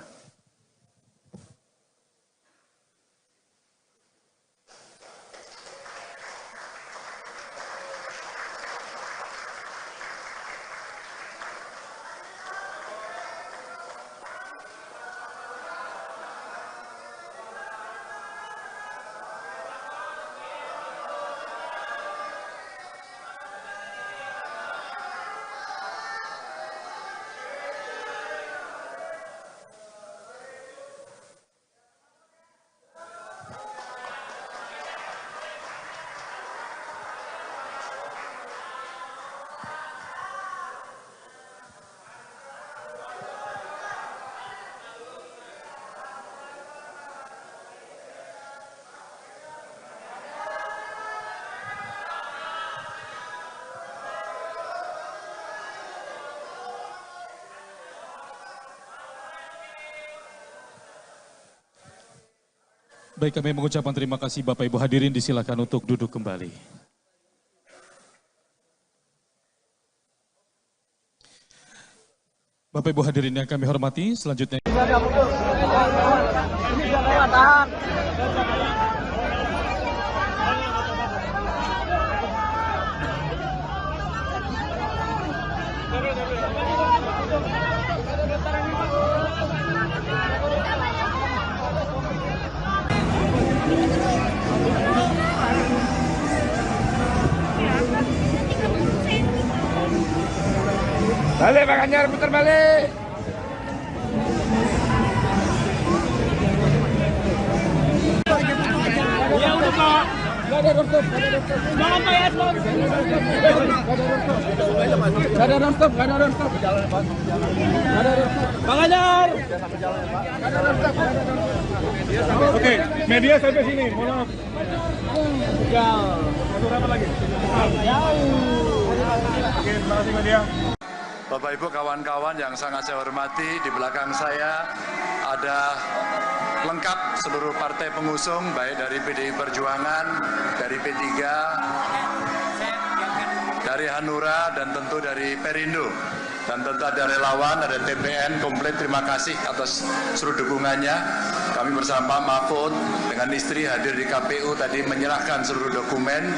Baik, kami mengucapkan terima kasih Bapak Ibu hadirin, disilakan untuk duduk kembali. Bapak Ibu hadirin yang kami hormati, selanjutnya Balik Pak Ganjar, putar balik. Ya udah Pak. Gak ada non-stop. Jangan Pak ya, stop. Gak ada non-stop. Pak Ganjar. Oke, media sampai sini. Mohon maaf. Apa lagi? Oke, terima kasih media. Bapak Ibu kawan-kawan yang sangat saya hormati, di belakang saya ada lengkap seluruh partai pengusung, baik dari PDI Perjuangan, dari P3, dari Hanura, dan tentu dari Perindo. Dan tentu ada relawan, ada TPN, komplit terima kasih atas seluruh dukungannya. Kami bersama Pak Mahfud dengan istri hadir di KPU tadi menyerahkan seluruh dokumen,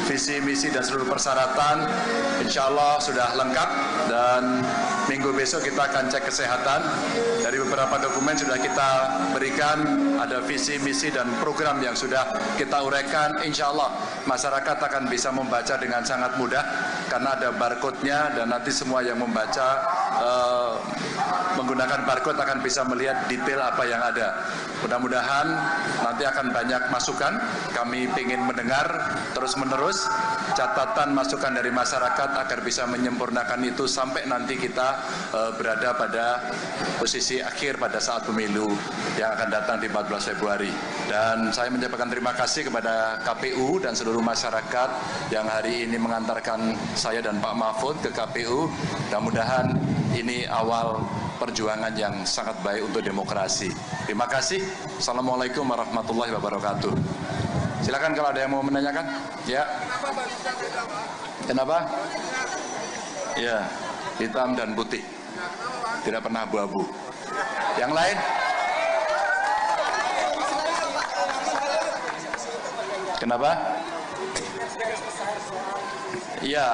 visi, misi, dan seluruh persyaratan. Insya Allah sudah lengkap dan minggu besok kita akan cek kesehatan. Dari beberapa dokumen sudah kita berikan, ada visi, misi, dan program yang sudah kita uraikan. Insya Allah masyarakat akan bisa membaca dengan sangat mudah karena ada barcode-nya dan nanti semua yang membaca menggunakan barcode akan bisa melihat detail apa yang ada. Mudah-mudahan nanti akan banyak masukan. Kami ingin mendengar terus-menerus catatan masukan dari masyarakat agar bisa menyempurnakan itu sampai nanti kita berada pada posisi akhir pada saat pemilu yang akan datang di 14 Februari. Dan saya menyampaikan terima kasih kepada KPU dan seluruh masyarakat yang hari ini mengantarkan saya dan Pak Mahfud ke KPU. Mudah-mudahan ini awal perjuangan yang sangat baik untuk demokrasi. Terima kasih. Assalamualaikum warahmatullahi wabarakatuh. Silakan kalau ada yang mau menanyakan. Ya. Kenapa? Ya, hitam dan putih. Tidak pernah abu-abu. Yang lain? Kenapa? Ya,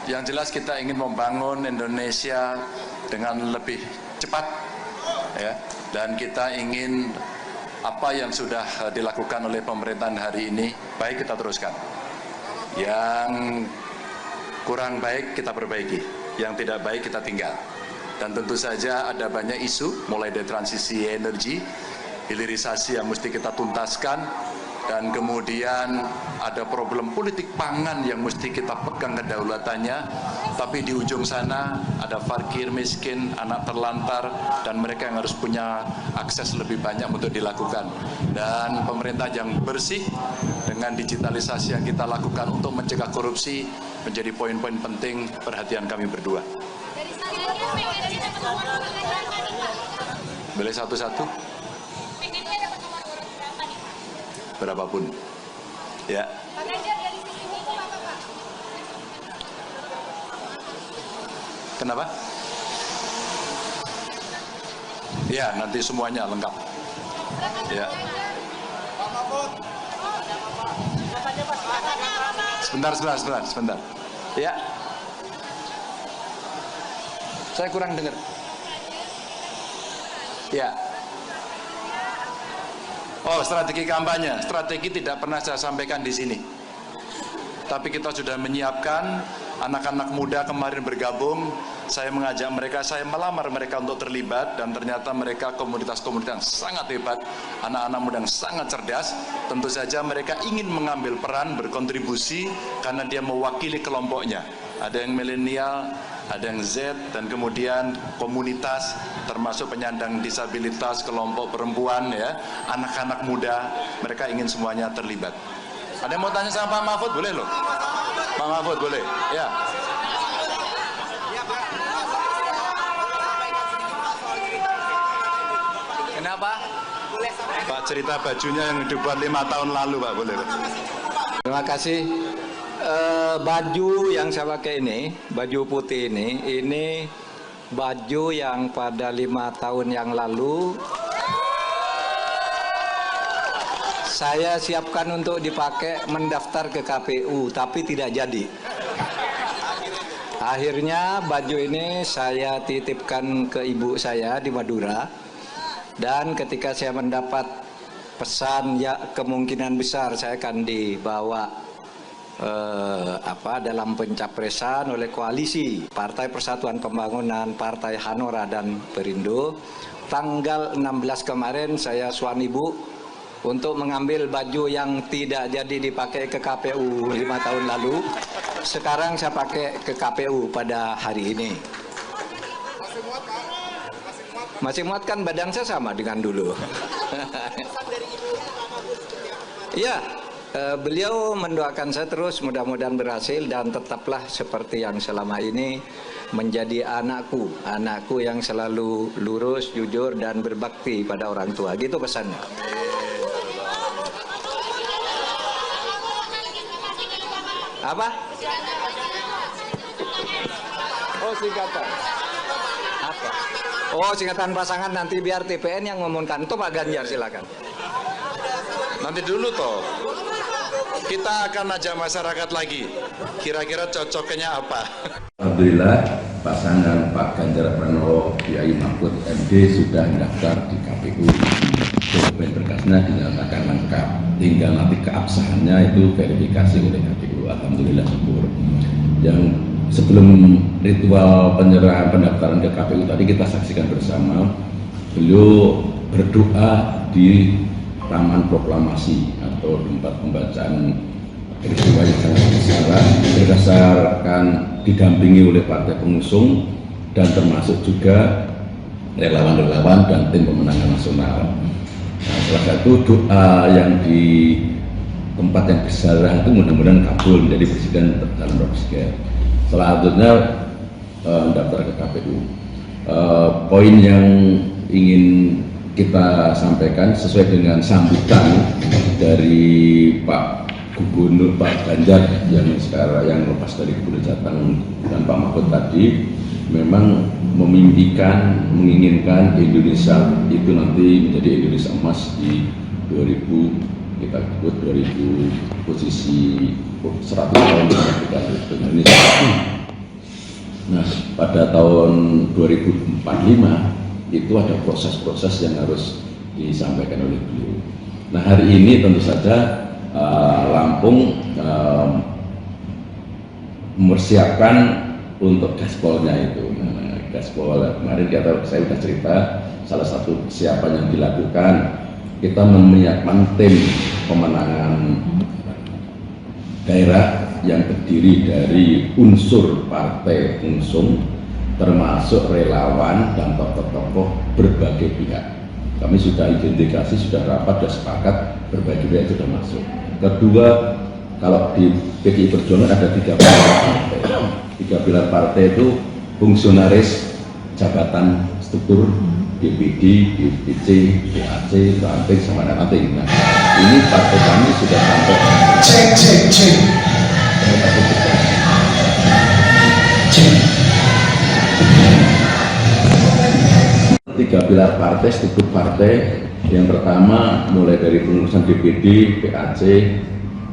yang jelas kita ingin membangun Indonesia dengan lebih cepat, ya. Dan kita ingin apa yang sudah dilakukan oleh pemerintahan hari ini baik kita teruskan. Yang kurang baik kita perbaiki, yang tidak baik kita tinggal. Dan tentu saja ada banyak isu, mulai dari transisi energi, hilirisasi yang mesti kita tuntaskan, dan kemudian ada problem politik pangan yang mesti kita pegang kedaulatannya, tapi di ujung sana ada fakir, miskin, anak terlantar, dan mereka yang harus punya akses lebih banyak untuk dilakukan. Dan pemerintah yang bersih dengan digitalisasi yang kita lakukan untuk mencegah korupsi menjadi poin-poin penting perhatian kami berdua. Boleh satu-satu? Berapapun. Ya. Kenapa? Ya, nanti semuanya lengkap. Ya. Sebentar. Ya. Saya kurang dengar. Ya. Oh, strategi kampanye. Strategi tidak pernah saya sampaikan di sini. Tapi kita sudah menyiapkan anak-anak muda kemarin bergabung. Saya mengajak mereka, saya melamar mereka untuk terlibat, dan ternyata mereka komunitas-komunitas yang sangat hebat, anak-anak muda yang sangat cerdas. Tentu saja mereka ingin mengambil peran, berkontribusi karena dia mewakili kelompoknya. Ada yang milenial, ada yang Z, dan kemudian komunitas termasuk penyandang disabilitas, kelompok perempuan, ya, anak-anak muda, mereka ingin semuanya terlibat. Ada yang mau tanya sama Pak Mahfud? Boleh loh. Pak Mahfud boleh. Ya. Kenapa? Pak, cerita bajunya yang dibuat 5 tahun lalu, Pak, boleh. Terima kasih. Baju yang saya pakai ini, baju putih ini baju yang pada 5 tahun yang lalu saya siapkan untuk dipakai mendaftar ke KPU, tapi tidak jadi. Akhirnya baju ini saya titipkan ke ibu saya di Madura, dan ketika saya mendapat pesan, ya kemungkinan besar saya akan dibawa dalam pencapresan oleh koalisi Partai Persatuan Pembangunan, Partai Hanora, dan Perindo. Tanggal 16 kemarin saya suan ibu untuk mengambil baju yang tidak jadi dipakai ke KPU 5 tahun lalu. Sekarang saya pakai ke KPU pada hari ini. Masih muat kan, badan saya sama dengan dulu. Iya. Beliau mendoakan saya terus, mudah-mudahan berhasil dan tetaplah seperti yang selama ini menjadi anakku yang selalu lurus, jujur, dan berbakti pada orang tua. Gitu pesannya. Apa? Oh, singkatan. Apa? Oh, singkatan pasangan, nanti biar TPN yang ngomongkan. Itu Pak Ganjar, silakan. Nanti dulu toh. Kita akan ajak masyarakat lagi. Kira-kira cocoknya apa? Alhamdulillah, pasangan Pak Ganjar Pranowo, Kiai Mahfud MD sudah mendaftar di KPU. Dokumen berkasnya dinyatakan lengkap. Tinggal nanti keabsahannya itu verifikasi oleh KPU. Alhamdulillah syukur. Yang sebelum ritual penyerahan pendaftaran ke KPU tadi kita saksikan bersama, beliau berdoa di Taman Proklamasi atau tempat pembacaan peristiwa yang sangat bersejarah, berdasarkan didampingi oleh partai pengusung dan termasuk juga relawan-relawan dan tim pemenangan nasional. Nah, salah satu doa yang di tempat yang bersejarah itu mudah-mudahan kabul menjadi presiden calon presiden. Selanjutnya mendaftar ke KPU. Poin yang ingin kita sampaikan sesuai dengan sambutan dari Pak Gubernur Pak Ganjar yang sekarang yang lepas dari Gubernur Jateng dan Pak Mahfud tadi, memang memimpikan, menginginkan Indonesia itu nanti menjadi Indonesia emas di 2000, kita sebut 2000 posisi 100 tahun kita dengan Indonesia. Nah, pada tahun 2045 itu ada proses-proses yang harus disampaikan oleh beliau. Nah, hari ini tentu saja Lampung mempersiapkan untuk gaspolnya itu. Nah, gaspol kemarin saya sudah cerita, salah satu persiapan yang dilakukan, kita menyiapkan tim pemenangan daerah yang terdiri dari unsur partai pengusung, termasuk relawan dan tokoh-tokoh berbagai pihak. Kami sudah identifikasi, sudah rapat, sudah sepakat, berbagai pihak sudah masuk. Kedua, kalau di PDI Perjuangan ada 3 pilar partai. 3 pilar partai itu fungsionaris, jabatan struktur, DPD, DPC, DAC, ranting, sama ranting. Nah, ini partai kami sudah sampai cek. 3 pilar partai, struktur partai. Yang pertama mulai dari pengurusan DPD, PAC,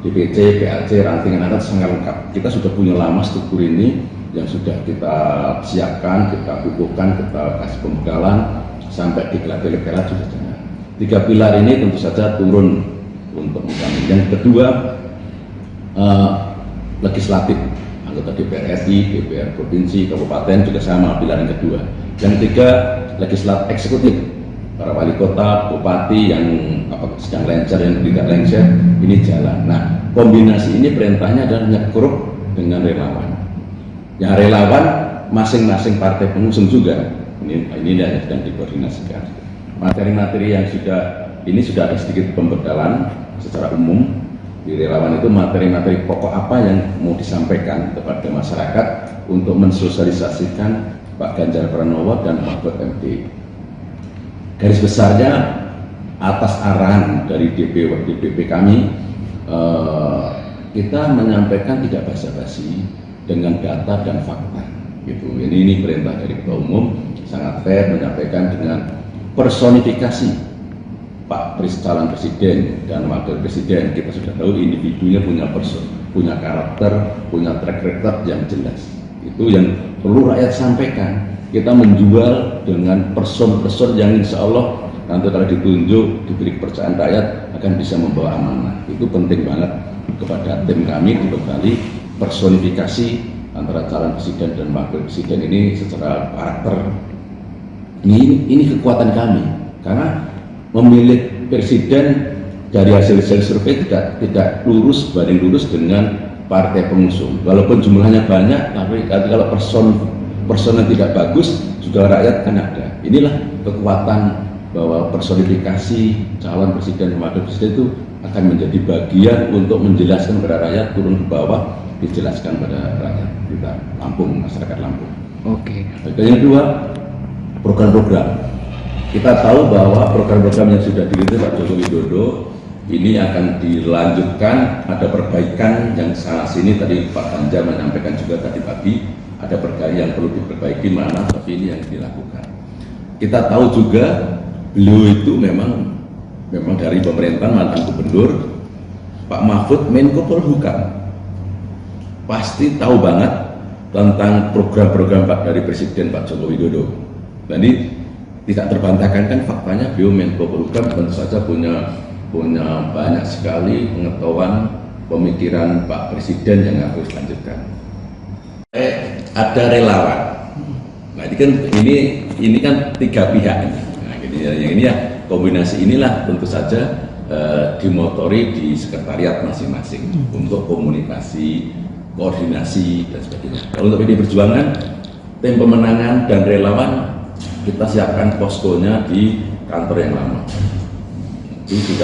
DPC, PAC, ranting, sangat lengkap. Kita sudah punya lama struktur ini yang sudah kita siapkan, kita kukuhkan, kita kasih pembegalan sampai di level-level sudah jalan. 3 pilar ini tentu saja turun untuk kami. Yang kedua, legislatif, anggota DPR RI, DPR provinsi, kabupaten juga sama pilar yang kedua. Yang ketiga, legislatif eksekutif, para wali kota, bupati yang sedang lengser, yang tidak lengser, ini jalan. Nah, kombinasi ini perintahnya adalah nyekruk dengan relawan. Yang relawan masing-masing partai pengusung juga. Ini yang sedang dikoordinasikan. Materi-materi yang sudah ada sedikit pembedalan secara umum. Di relawan itu materi-materi pokok apa yang mau disampaikan kepada masyarakat untuk mensosialisasikan Pak Ganjar Pranowo dan Mahfud MD. Garis besarnya atas arahan dari DPP kami, kita menyampaikan tidak basa-basi dengan data dan fakta. Gitu. Ini perintah dari Ketua Umum, sangat fair, menyampaikan dengan personifikasi Pak calon presiden dan wakil presiden. Kita sudah tahu individunya punya karakter, punya track record yang jelas. Itu yang perlu rakyat sampaikan. Kita menjual dengan person-person yang insya Allah nanti kalau ditunjuk, diberi kepercayaan rakyat akan bisa membawa amanah. Itu penting banget kepada tim kami untuk kembali personifikasi antara calon presiden dan wakil presiden ini secara karakter. Ini kekuatan kami karena memilih presiden dari hasil survei tidak lurus banding lurus dengan partai pengusung. Walaupun jumlahnya banyak, tapi kalau personnya tidak bagus, juga rakyat kan ada. Inilah kekuatan bahwa personifikasi calon presiden dan wakil presiden itu akan menjadi bagian untuk menjelaskan kepada rakyat, turun ke bawah, dijelaskan pada rakyat kita Lampung, masyarakat Lampung. Oke. Yang kedua, program-program. Kita tahu bahwa program-program yang sudah dirintis Pak Joko Widodo ini akan dilanjutkan, ada perbaikan yang sana sini. Tadi Pak Ganjar menyampaikan juga tadi pagi ada perbaikan yang perlu diperbaiki mana, tapi ini yang dilakukan. Kita tahu juga beliau itu memang dari pemerintahan mantan gubernur. Pak Mahfud Menko Polhukam pasti tahu banget tentang program-program dari Presiden Pak Joko Widodo. Dan ini tidak terbantahkan kan faktanya beliau Menko Polhukam tentu saja punya banyak sekali pengetahuan, pemikiran Pak Presiden yang harus dilanjutkan. Ada relawan. Nah ini kan 3 pihak ini. Nah, ini ya kombinasi inilah tentu saja dimotori di sekretariat masing-masing untuk komunikasi, koordinasi dan sebagainya. Kalau untuk PDI Perjuangan, tim pemenangan dan relawan kita siapkan poskonya di kantor yang lama. Itu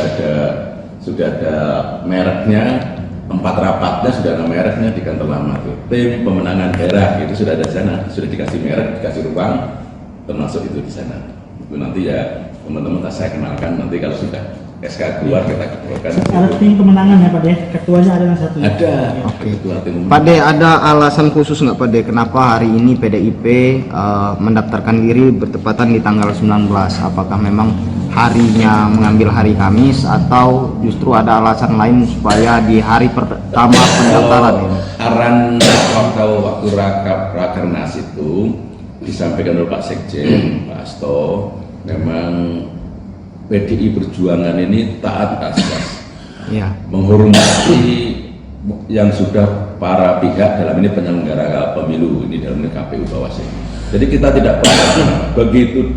sudah ada mereknya, 4 rapatnya sudah ada mereknya di kantor lama. Tim pemenangan daerah itu sudah ada di sana, sudah dikasih merek, dikasih ruang, termasuk itu di sana. Itu nanti ya teman-teman saya kenalkan nanti kalau sudah SK keluar kita keluarkan. Ada tim kemenangan ya Pak De? Ketuanya ada yang satu. Ada. Oke. Pak De, ada alasan khusus nggak Pak De kenapa hari ini PDIP mendaftarkan diri bertepatan di tanggal 19? Apakah memang harinya mengambil hari Kamis atau justru ada alasan lain supaya di hari pertama pendaftaran ini? Arahan waktu rakernas itu disampaikan oleh Pak Sekjen, Pak Asto, memang PDI Perjuangan ini taat asas, ya, menghormati yang sudah para pihak dalam ini penyelenggara pemilu ini dalam ini KPU Bawaslu. Jadi kita tidak pernah begitu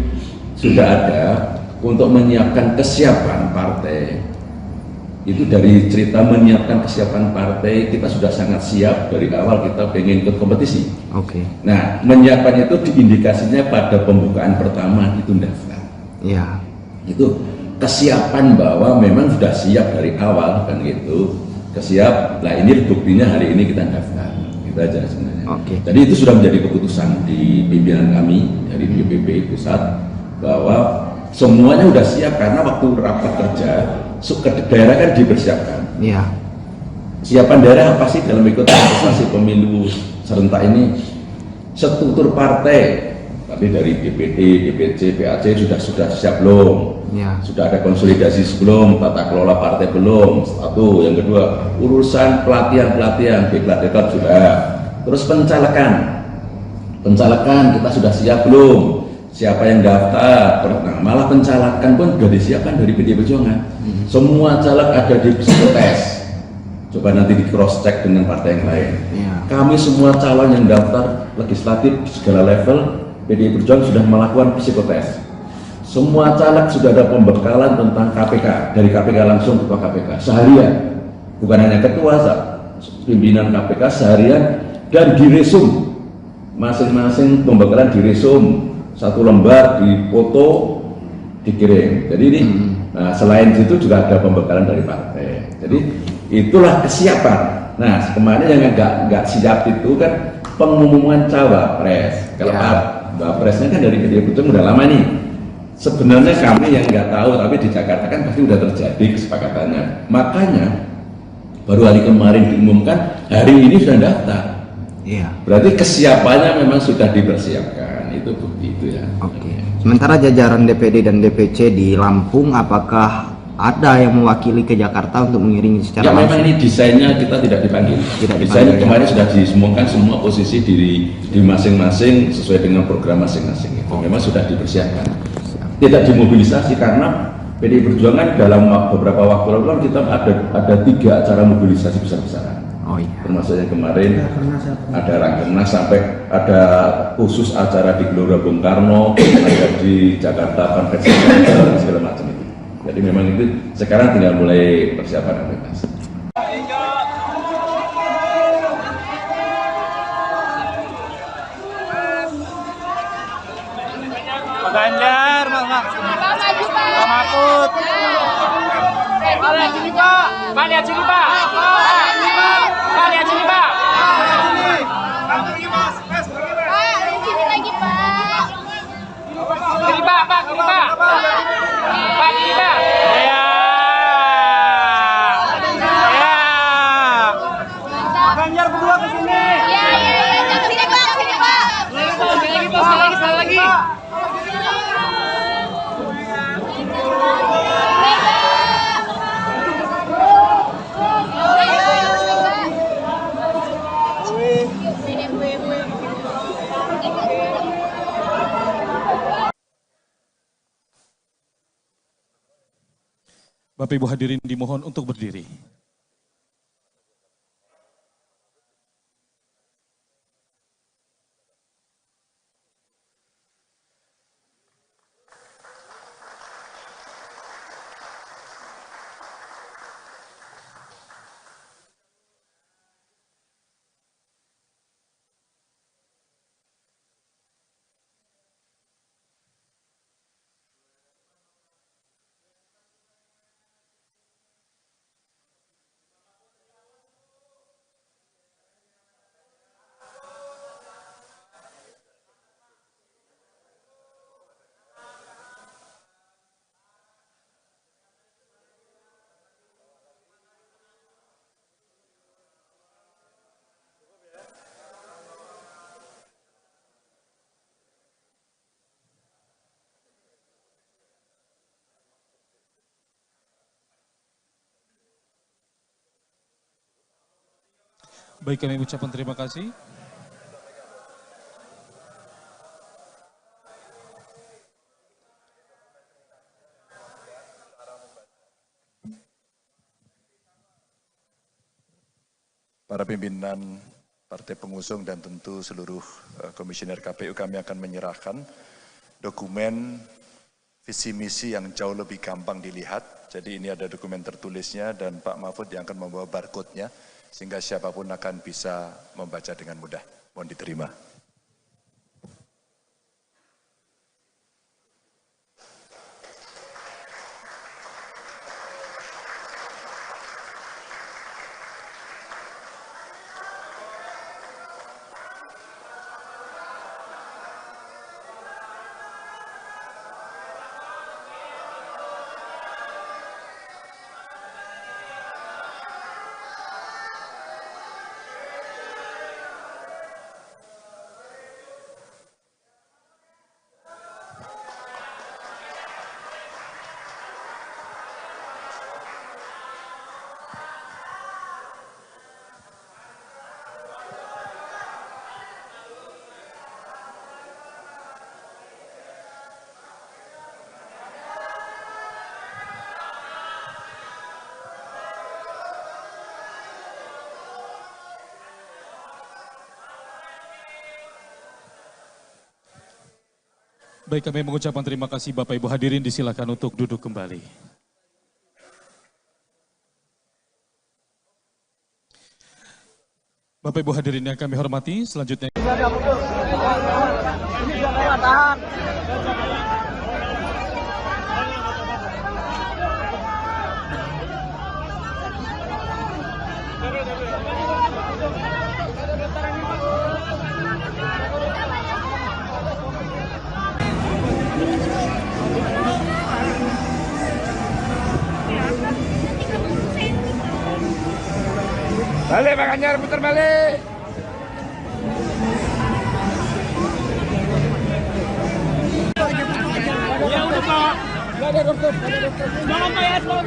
sudah ada untuk menyiapkan kesiapan partai Itu dari cerita menyiapkan kesiapan partai, kita sudah sangat siap dari awal, kita pengen ikut kompetisi. Oke. Nah, menyiapkan itu diindikasinya pada pembukaan pertama itu daftar. Iya. Itu kesiapan bahwa memang sudah siap dari awal kan gitu. Kesiap. Nah, ini buktinya hari ini kita daftar. Itu aja sebenarnya. Oke. Jadi itu sudah menjadi keputusan di pimpinan kami dari DPP pusat bahwa semuanya sudah siap karena waktu rapat kerja ke daerah kan dipersiapkan. Iya. Siapan daerah apa sih dalam ikut kontestasi pemilu serentak ini? Struktur partai, tapi dari DPD, DPC, PAC sudah siap belum? Iya. Sudah ada konsolidasi sebelum, tata kelola partai belum? Satu. Yang kedua, urusan pelatihan, diklat sudah. Terus pencalekan kita sudah siap belum? Siapa yang daftar? Nah, malah pencalekan pun sudah disiapkan dari PDI Perjuangan. Semua caleg ada di psikotes. Coba nanti di cross check dengan partai yang lain. Iya. Kami semua calon yang daftar legislatif segala level PDI Perjuangan sudah melakukan psikotes. Semua caleg sudah ada pembekalan tentang KPK, dari KPK langsung ke KPK seharian. Bukan hanya ketua, pimpinan KPK seharian, dan diresum. Masing-masing pembekalan diresum. Satu lembar dipoto dikirim. Jadi ini nah, selain itu juga ada pembekalan dari partai. Jadi itulah kesiapan. Nah, kemarin yang nggak siap itu kan pengumuman cawapres. Kalau cawapresnya kan dari PDI Perjuangan udah lama nih. Sebenarnya kami yang nggak tahu, tapi di Jakarta kan pasti udah terjadi kesepakatannya. Makanya baru hari kemarin diumumkan, hari ini sudah daftar. Iya. Berarti kesiapannya memang sudah dipersiapkan. Itu bukti itu ya. Oke. Sementara jajaran DPD dan DPC di Lampung, apakah ada yang mewakili ke Jakarta untuk mengiringi secara langsung? Memang ini desainnya kita tidak dipanggil. Desainnya kemarin sudah disemukan semua posisi di masing-masing sesuai dengan program masing-masing. Itu memang sudah dipersiapkan. Tidak dimobilisasi karena PDI Perjuangan dalam beberapa waktu lalu kan kita ada 3 acara mobilisasi besar-besaran. Oh iya. Termasuk yang kemarin ada Rakernas, sampai ada khusus acara di Gelora Bung Karno, ada di Jakarta Convention Center, segala macam itu. Jadi memang itu sekarang tinggal mulai persiapan aplikasi. Pak Ganjar, Pak Mahfud. Pak lihat sini Pak. Pak lihat sini Pak. Pak lihat sini Pak. Sini lagi Pak. Sini Pak, sini Pak. Pak, sini Pak. Ya. Pak Ganjar berdua ke sini. Iya. Sini Pak, sini Pak. Sekali lagi. Bapak Ibu hadirin dimohon untuk berdiri. Baik, kami ucapkan terima kasih. Para pimpinan partai pengusung dan tentu seluruh komisioner KPU, kami akan menyerahkan dokumen visi misi yang jauh lebih gampang dilihat. Jadi ini ada dokumen tertulisnya dan Pak Mahfud yang akan membawa barcode-nya sehingga siapapun akan bisa membaca dengan mudah. Mohon diterima. Baik, kami mengucapkan terima kasih Bapak Ibu hadirin, disilakan untuk duduk kembali. Bapak Ibu hadirin yang kami hormati, selanjutnya balik Pak Ganjar, putar balik. Ya udah Pak. Gak ada doorstop. Jangan Pak ya, stop.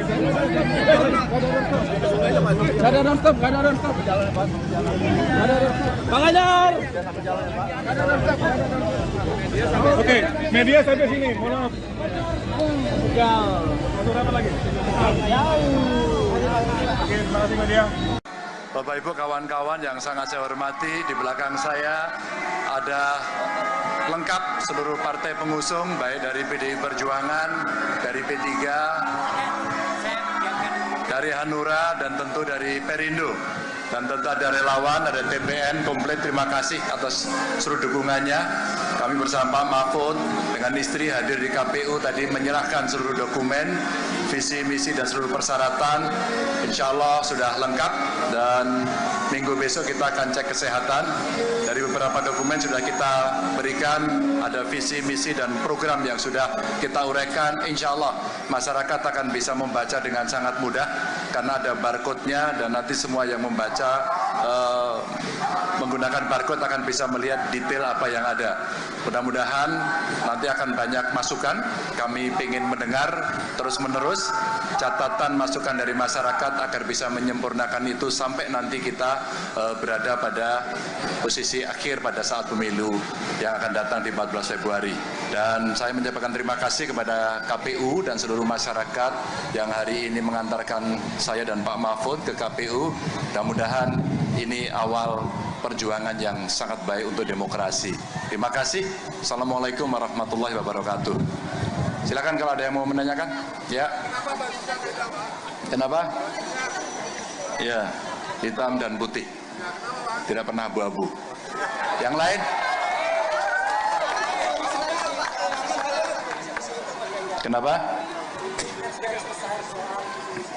Gak ada doorstop. Pak Ganjar. Oke, media sampai sini. Mohon maaf. Satu apa lagi? Oke, terima kasih media. Bapak Ibu kawan-kawan yang sangat saya hormati, di belakang saya ada lengkap seluruh partai pengusung, baik dari PDI Perjuangan, dari P3, dari Hanura, dan tentu dari Perindo. Dan tentu ada relawan, ada TPN, komplit terima kasih atas seluruh dukungannya. Kami bersama Pak Mahfud dengan istri hadir di KPU tadi menyerahkan seluruh dokumen, visi, misi, dan seluruh persyaratan. Insya Allah sudah lengkap dan minggu besok kita akan cek kesehatan. Dari beberapa dokumen sudah kita berikan, ada visi, misi, dan program yang sudah kita uraikan. Insya Allah masyarakat akan bisa membaca dengan sangat mudah karena ada barcode-nya dan nanti semua yang membaca menggunakan barcode akan bisa melihat detail apa yang ada. Mudah-mudahan nanti akan banyak masukan. Kami ingin mendengar terus-menerus catatan masukan dari masyarakat agar bisa menyempurnakan itu sampai nanti kita berada pada posisi akhir pada saat pemilu yang akan datang di 14 Februari. Dan saya menyampaikan terima kasih kepada KPU dan seluruh masyarakat yang hari ini mengantarkan saya dan Pak Mahfud ke KPU. Mudah-mudahan ini awal perjuangan yang sangat baik untuk demokrasi. Terima kasih. Assalamualaikum warahmatullahi wabarakatuh. Silakan kalau ada yang mau menanyakan. Ya. Kenapa? Ya, hitam dan putih. Tidak pernah abu-abu. Yang lain? Kenapa?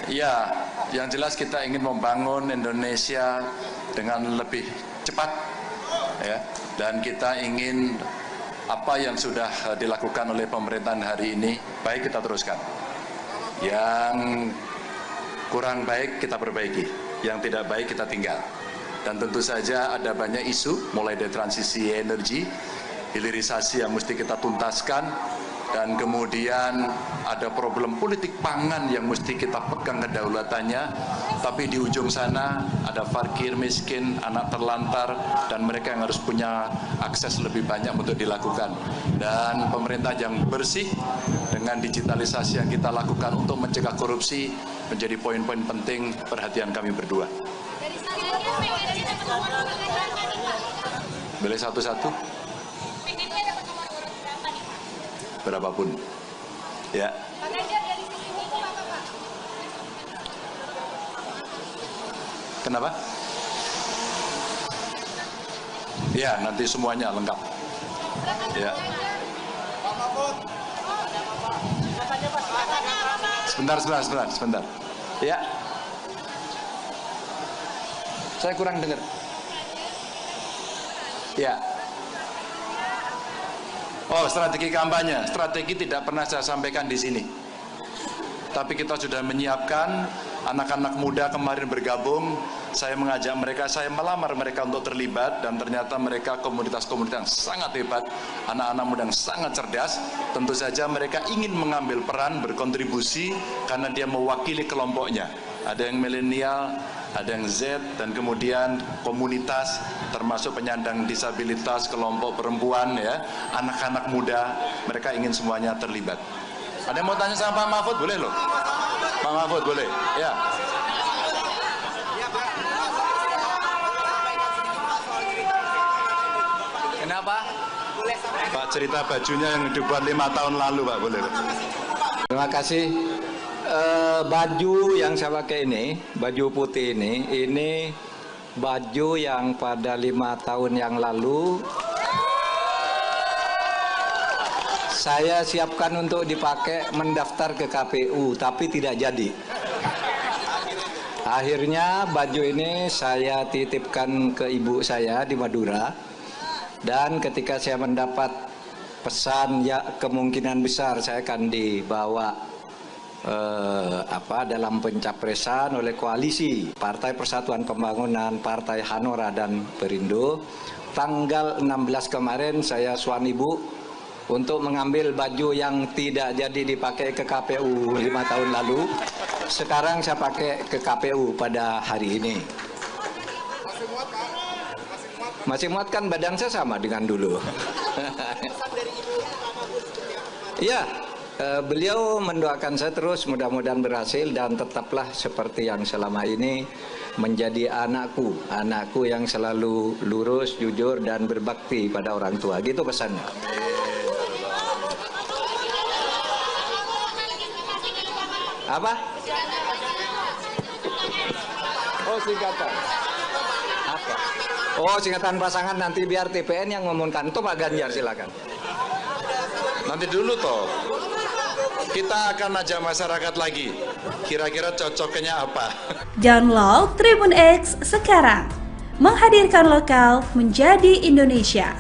Ya, yang jelas kita ingin membangun Indonesia dengan lebih cepat, ya. Dan kita ingin apa yang sudah dilakukan oleh pemerintahan hari ini baik kita teruskan. Yang kurang baik kita perbaiki, yang tidak baik kita tinggal. Dan tentu saja ada banyak isu, mulai dari transisi energi, hilirisasi yang mesti kita tuntaskan, dan kemudian ada problem politik pangan yang mesti kita pegang kedaulatannya, tapi di ujung sana ada fakir, miskin, anak terlantar, dan mereka yang harus punya akses lebih banyak untuk dilakukan. Dan pemerintah yang bersih dengan digitalisasi yang kita lakukan untuk mencegah korupsi menjadi poin-poin penting perhatian kami berdua. Boleh satu-satu? Berapapun. Ya. Kenapa? Ya, nanti semuanya lengkap. Ya. Sebentar. Ya. Saya kurang dengar. Ya. Oh, strategi kampanye. Strategi tidak pernah saya sampaikan di sini. Tapi kita sudah menyiapkan, anak-anak muda kemarin bergabung, saya mengajak mereka, saya melamar mereka untuk terlibat, dan ternyata mereka komunitas-komunitas yang sangat hebat, anak-anak muda yang sangat cerdas. Tentu saja mereka ingin mengambil peran, berkontribusi, karena dia mewakili kelompoknya. Ada yang milenial, ada yang Z, dan kemudian komunitas, termasuk penyandang disabilitas, kelompok perempuan, ya, anak-anak muda, mereka ingin semuanya terlibat. Ada yang mau tanya sama Pak Mahfud? Boleh loh. Pak Mahfud boleh. Ya. Kenapa? Pak, cerita bajunya yang dibuat 5 tahun lalu, Pak, boleh. Terima kasih. Baju yang saya pakai ini, baju putih ini baju yang pada 5 tahun yang lalu saya siapkan untuk dipakai mendaftar ke KPU, tapi tidak jadi. Akhirnya baju ini saya titipkan ke ibu saya di Madura, dan ketika saya mendapat pesan, ya kemungkinan besar saya akan dibawa dalam pencapresan oleh koalisi Partai Persatuan Pembangunan, Partai Hanora dan Perindo. Tanggal 16 kemarin saya suan ibu untuk mengambil baju yang tidak jadi dipakai ke KPU 5 tahun lalu. Sekarang saya pakai ke KPU pada hari ini. Masih muat kan, badan saya sama dengan dulu. Iya, beliau mendoakan saya terus, mudah-mudahan berhasil dan tetaplah seperti yang selama ini menjadi anakku yang selalu lurus, jujur dan berbakti pada orang tua. Gitu pesannya. Apa? Oh, singkatan. Apa? Oh, singkatan pasangan nanti biar TPN yang ngomongkan. Itu Pak Ganjar, silakan. Nanti dulu toh. Kita akan ajak masyarakat lagi. Kira-kira cocoknya apa? Download Tribun X sekarang. Menghadirkan lokal menjadi Indonesia.